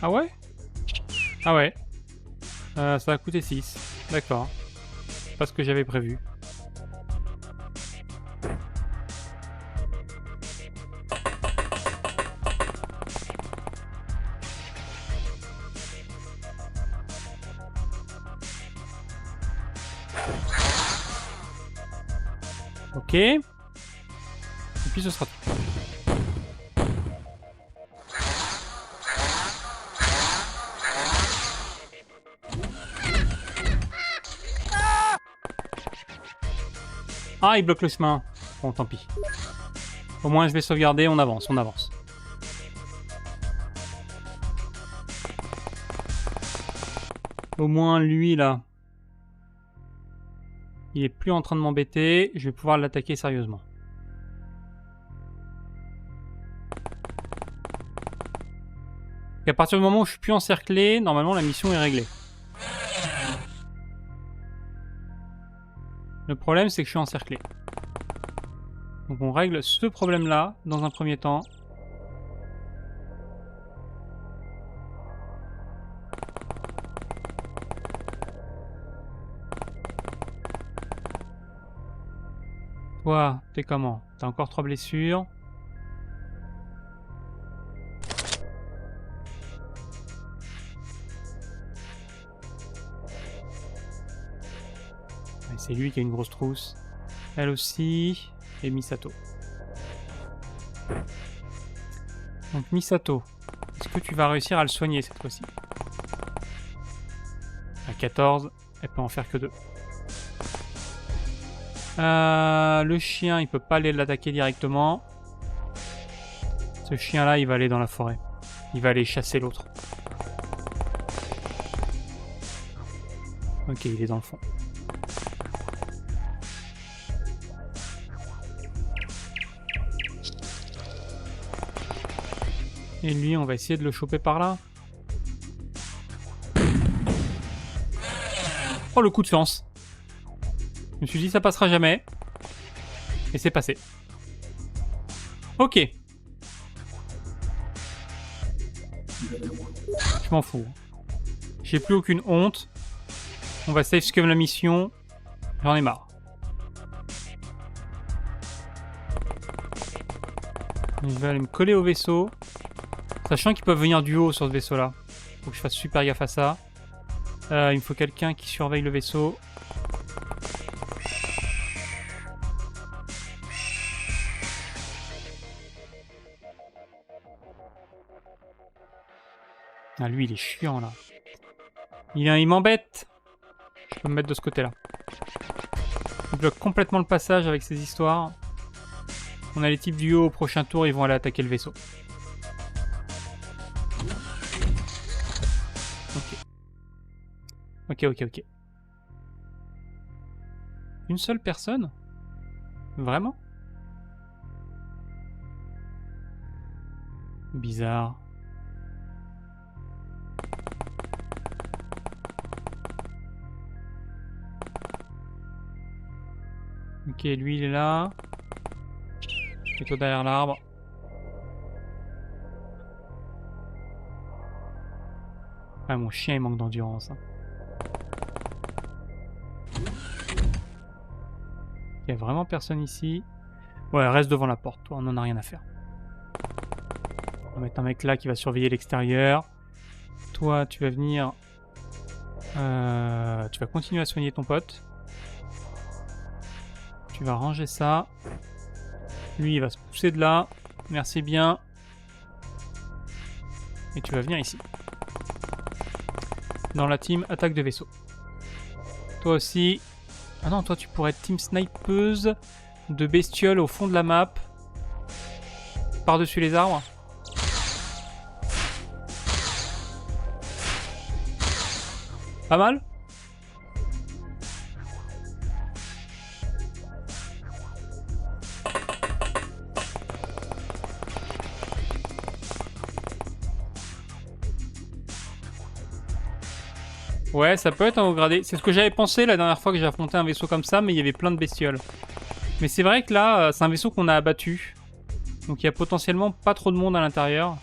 Ah ouais? Ah ouais. Ça a coûté 6. D'accord. Pas ce que j'avais prévu. Ok. Et puis ce sera tout. Ah, il bloque le chemin. Bon, tant pis. Au moins, je vais sauvegarder, on avance, on avance. Au moins, lui, là. Il est plus en train de m'embêter. Je vais pouvoir l'attaquer sérieusement. Et à partir du moment où je suis plus encerclé, normalement, la mission est réglée. Le problème, c'est que je suis encerclé. Donc on règle ce problème-là dans un premier temps. Toi, t'es comment? T'as encore 3 blessures. C'est lui qui a une grosse trousse. Elle aussi. Et Misato. Donc Misato, est-ce que tu vas réussir à le soigner cette fois-ci? À 14, elle peut en faire que 2. Le chien, il peut pas aller l'attaquer directement. Ce chien-là, il va aller dans la forêt. Il va aller chasser l'autre. Ok, il est dans le fond. Et lui, on va essayer de le choper par là. Oh, le coup de chance. Je me suis dit, ça passera jamais. Et c'est passé. Ok. Je m'en fous. J'ai plus aucune honte. On va save scum la mission. J'en ai marre. Je vais aller me coller au vaisseau. Sachant qu'ils peuvent venir du haut sur ce vaisseau-là. Faut que je fasse super gaffe à ça. Il me faut quelqu'un qui surveille le vaisseau. Ah, lui, il est chiant, là. Il m'embête. Je peux me mettre de ce côté-là. Il bloque complètement le passage avec ces histoires. On a les types du haut au prochain tour, ils vont aller attaquer le vaisseau. Ok. Une seule personne? Vraiment? Bizarre. Ok, lui il est là. Et toi derrière l'arbre. Ah, mon chien il manque d'endurance. Hein. Il y a vraiment personne ici. Ouais, reste devant la porte, toi, on en a rien à faire. On va mettre un mec là qui va surveiller l'extérieur. Toi, tu vas venir... tu vas continuer à soigner ton pote. Tu vas ranger ça. Lui, il va se pousser de là. Merci bien. Et tu vas venir ici. Dans la team attaque de vaisseau. Toi aussi. Ah non, toi tu pourrais être team snipeuse de bestioles au fond de la map. Par-dessus les arbres. Pas mal? Ouais, ça peut être un haut gradé. C'est ce que j'avais pensé la dernière fois que j'ai affronté un vaisseau comme ça, mais il y avait plein de bestioles. Mais c'est vrai que là, c'est un vaisseau qu'on a abattu. Donc il y a potentiellement pas trop de monde à l'intérieur.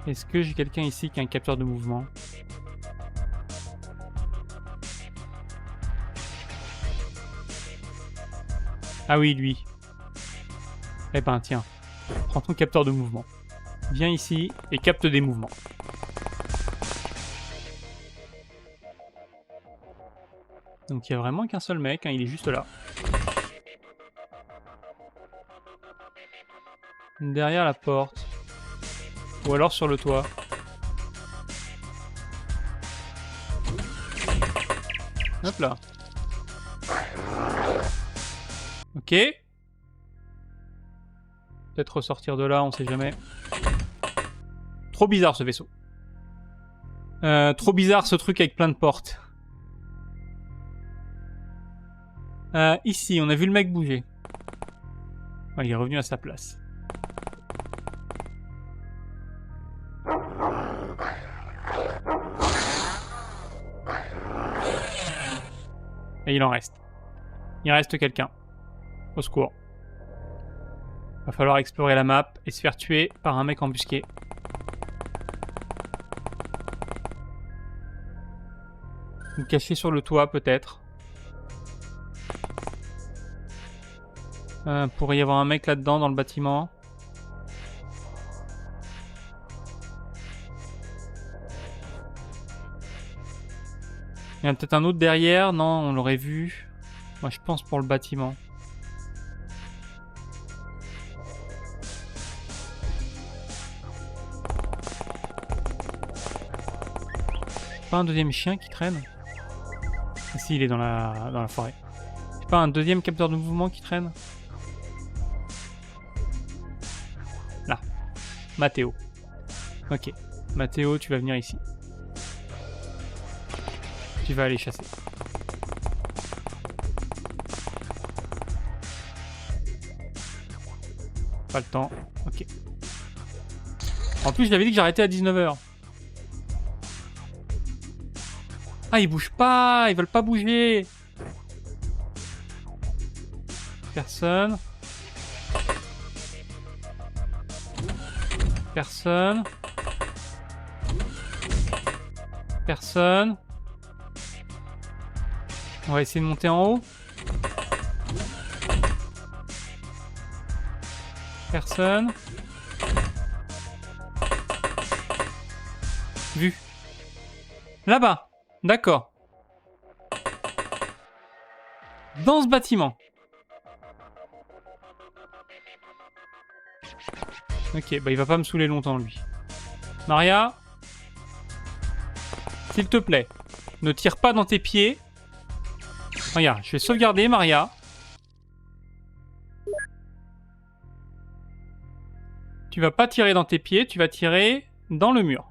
Est-ce que j'ai quelqu'un ici qui a un capteur de mouvement? Ah oui, lui. Eh ben tiens, prends ton capteur de mouvement. Viens ici et capte des mouvements. Donc il y a vraiment qu'un seul mec, hein, il est juste là. Derrière la porte. Ou alors sur le toit. Hop là. Ok. Peut-être ressortir de là, on sait jamais. Trop bizarre ce vaisseau. Trop bizarre ce truc avec plein de portes. Ici, on a vu le mec bouger. Ouais, il est revenu à sa place. Et il en reste. Il reste quelqu'un. Au secours. Va falloir explorer la map et se faire tuer par un mec embusqué. Ou caché sur le toit peut-être. Pourrait y avoir un mec là-dedans dans le bâtiment. Il y en a peut-être un autre derrière. Non, on l'aurait vu. Moi je pense pour le bâtiment. Pas un deuxième chien qui traîne? Ah, si, il est dans la forêt. C'est pas un deuxième capteur de mouvement qui traîne? Là. Mathéo. Ok. Mathéo, tu vas venir ici. Tu vas aller chasser. Pas le temps. Ok. En plus, je l'avais dit que j'arrêtais à 19h. Ah, ils bougent pas, ils veulent pas bouger. Personne. Personne. Personne. On va essayer de monter en haut. Personne. Vu. Là-bas. D'accord. Dans ce bâtiment. Ok, bah il va pas me saouler longtemps, lui. Maria. S'il te plaît. Ne tire pas dans tes pieds. Regarde, je vais sauvegarder, Maria. Tu vas pas tirer dans tes pieds, tu vas tirer dans le mur.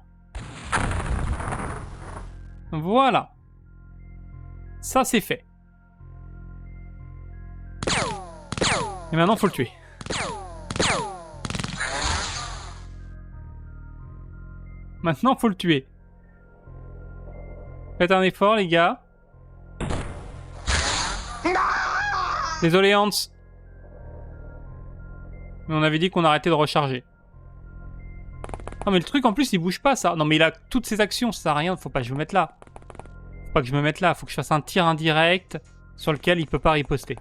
Voilà. Ça, c'est fait. Et maintenant, faut le tuer. Maintenant, faut le tuer. Faites un effort, les gars. Désolé, Hans. Mais on avait dit qu'on arrêtait de recharger. Non, mais le truc, en plus, il bouge pas, ça. Non, mais il a toutes ses actions, ça sert à rien. Faut pas que je me mette là. Faut pas que je me mette là. Faut que je fasse un tir indirect sur lequel il peut pas riposter.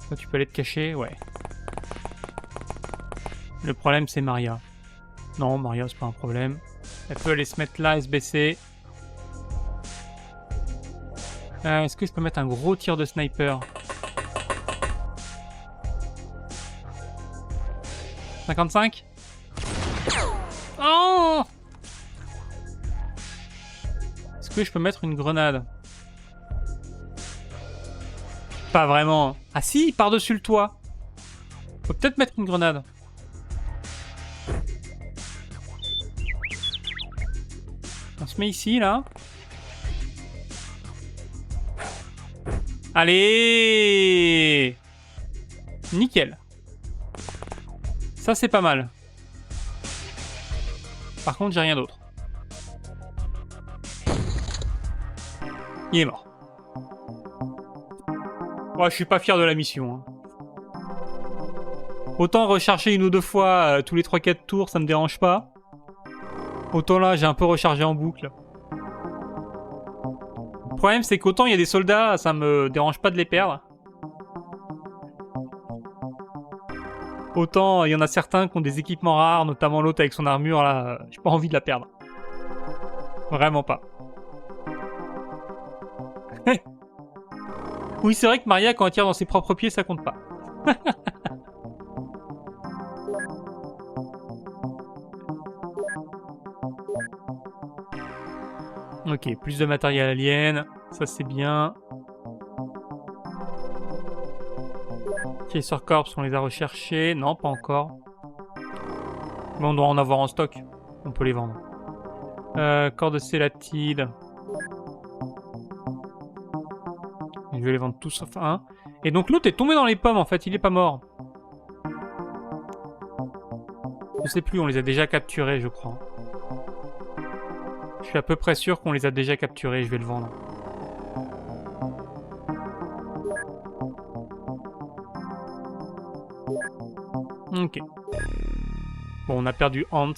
Toi, tu peux aller te cacher, ouais. Le problème, c'est Maria. Non, Maria, c'est pas un problème. Elle peut aller se mettre là et se baisser. Est-ce que je peux mettre un gros tir de sniper? 55? Oh! Est-ce que je peux mettre une grenade? Pas vraiment. Ah si, par-dessus le toit. Faut peut-être mettre une grenade. On se met ici, là. Allez! Nickel. Ça, c'est pas mal. Par contre, j'ai rien d'autre. Il est mort. Ouais, je suis pas fier de la mission. Hein. Autant recharger une ou deux fois tous les 3-4 tours, ça me dérange pas. Autant là, j'ai un peu rechargé en boucle. Le problème, c'est qu'autant il y a des soldats, ça me dérange pas de les perdre. Autant il y en a certains qui ont des équipements rares, notamment l'autre avec son armure, là, j'ai pas envie de la perdre. Vraiment pas. Oui, c'est vrai que Maria, quand elle tire dans ses propres pieds, ça compte pas. Ok, plus de matériel alien, ça c'est bien. Chaser Corps, on les a recherchés. Non, pas encore. Mais on doit en avoir en stock. On peut les vendre. Corps de célatide. Je vais les vendre tous sauf un. Et donc l'autre est tombé dans les pommes en fait, il est pas mort. Je sais plus, on les a déjà capturés je crois. Je suis à peu près sûr qu'on les a déjà capturés, je vais le vendre. Ok. Bon, on a perdu Hans.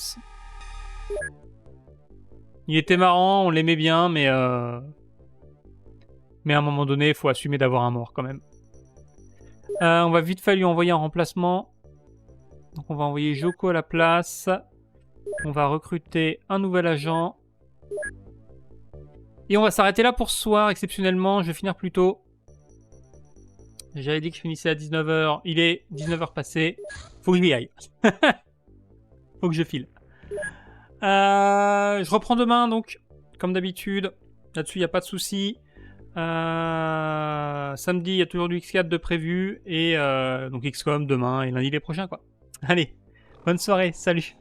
Il était marrant, on l'aimait bien, mais à un moment donné, il faut assumer d'avoir un mort quand même. On va vite fait lui envoyer un remplacement. Donc on va envoyer Joko à la place. On va recruter un nouvel agent. Et on va s'arrêter là pour ce soir, exceptionnellement. Je vais finir plus tôt. J'avais dit que je finissais à 19h. Il est 19h passé. Faut que je y aille. Faut que je file. Je reprends demain, donc, comme d'habitude. Là-dessus, il n'y a pas de souci. Samedi, il y a toujours du X4 de prévu. Et donc XCOM demain et lundi les prochains, quoi. Allez, bonne soirée. Salut.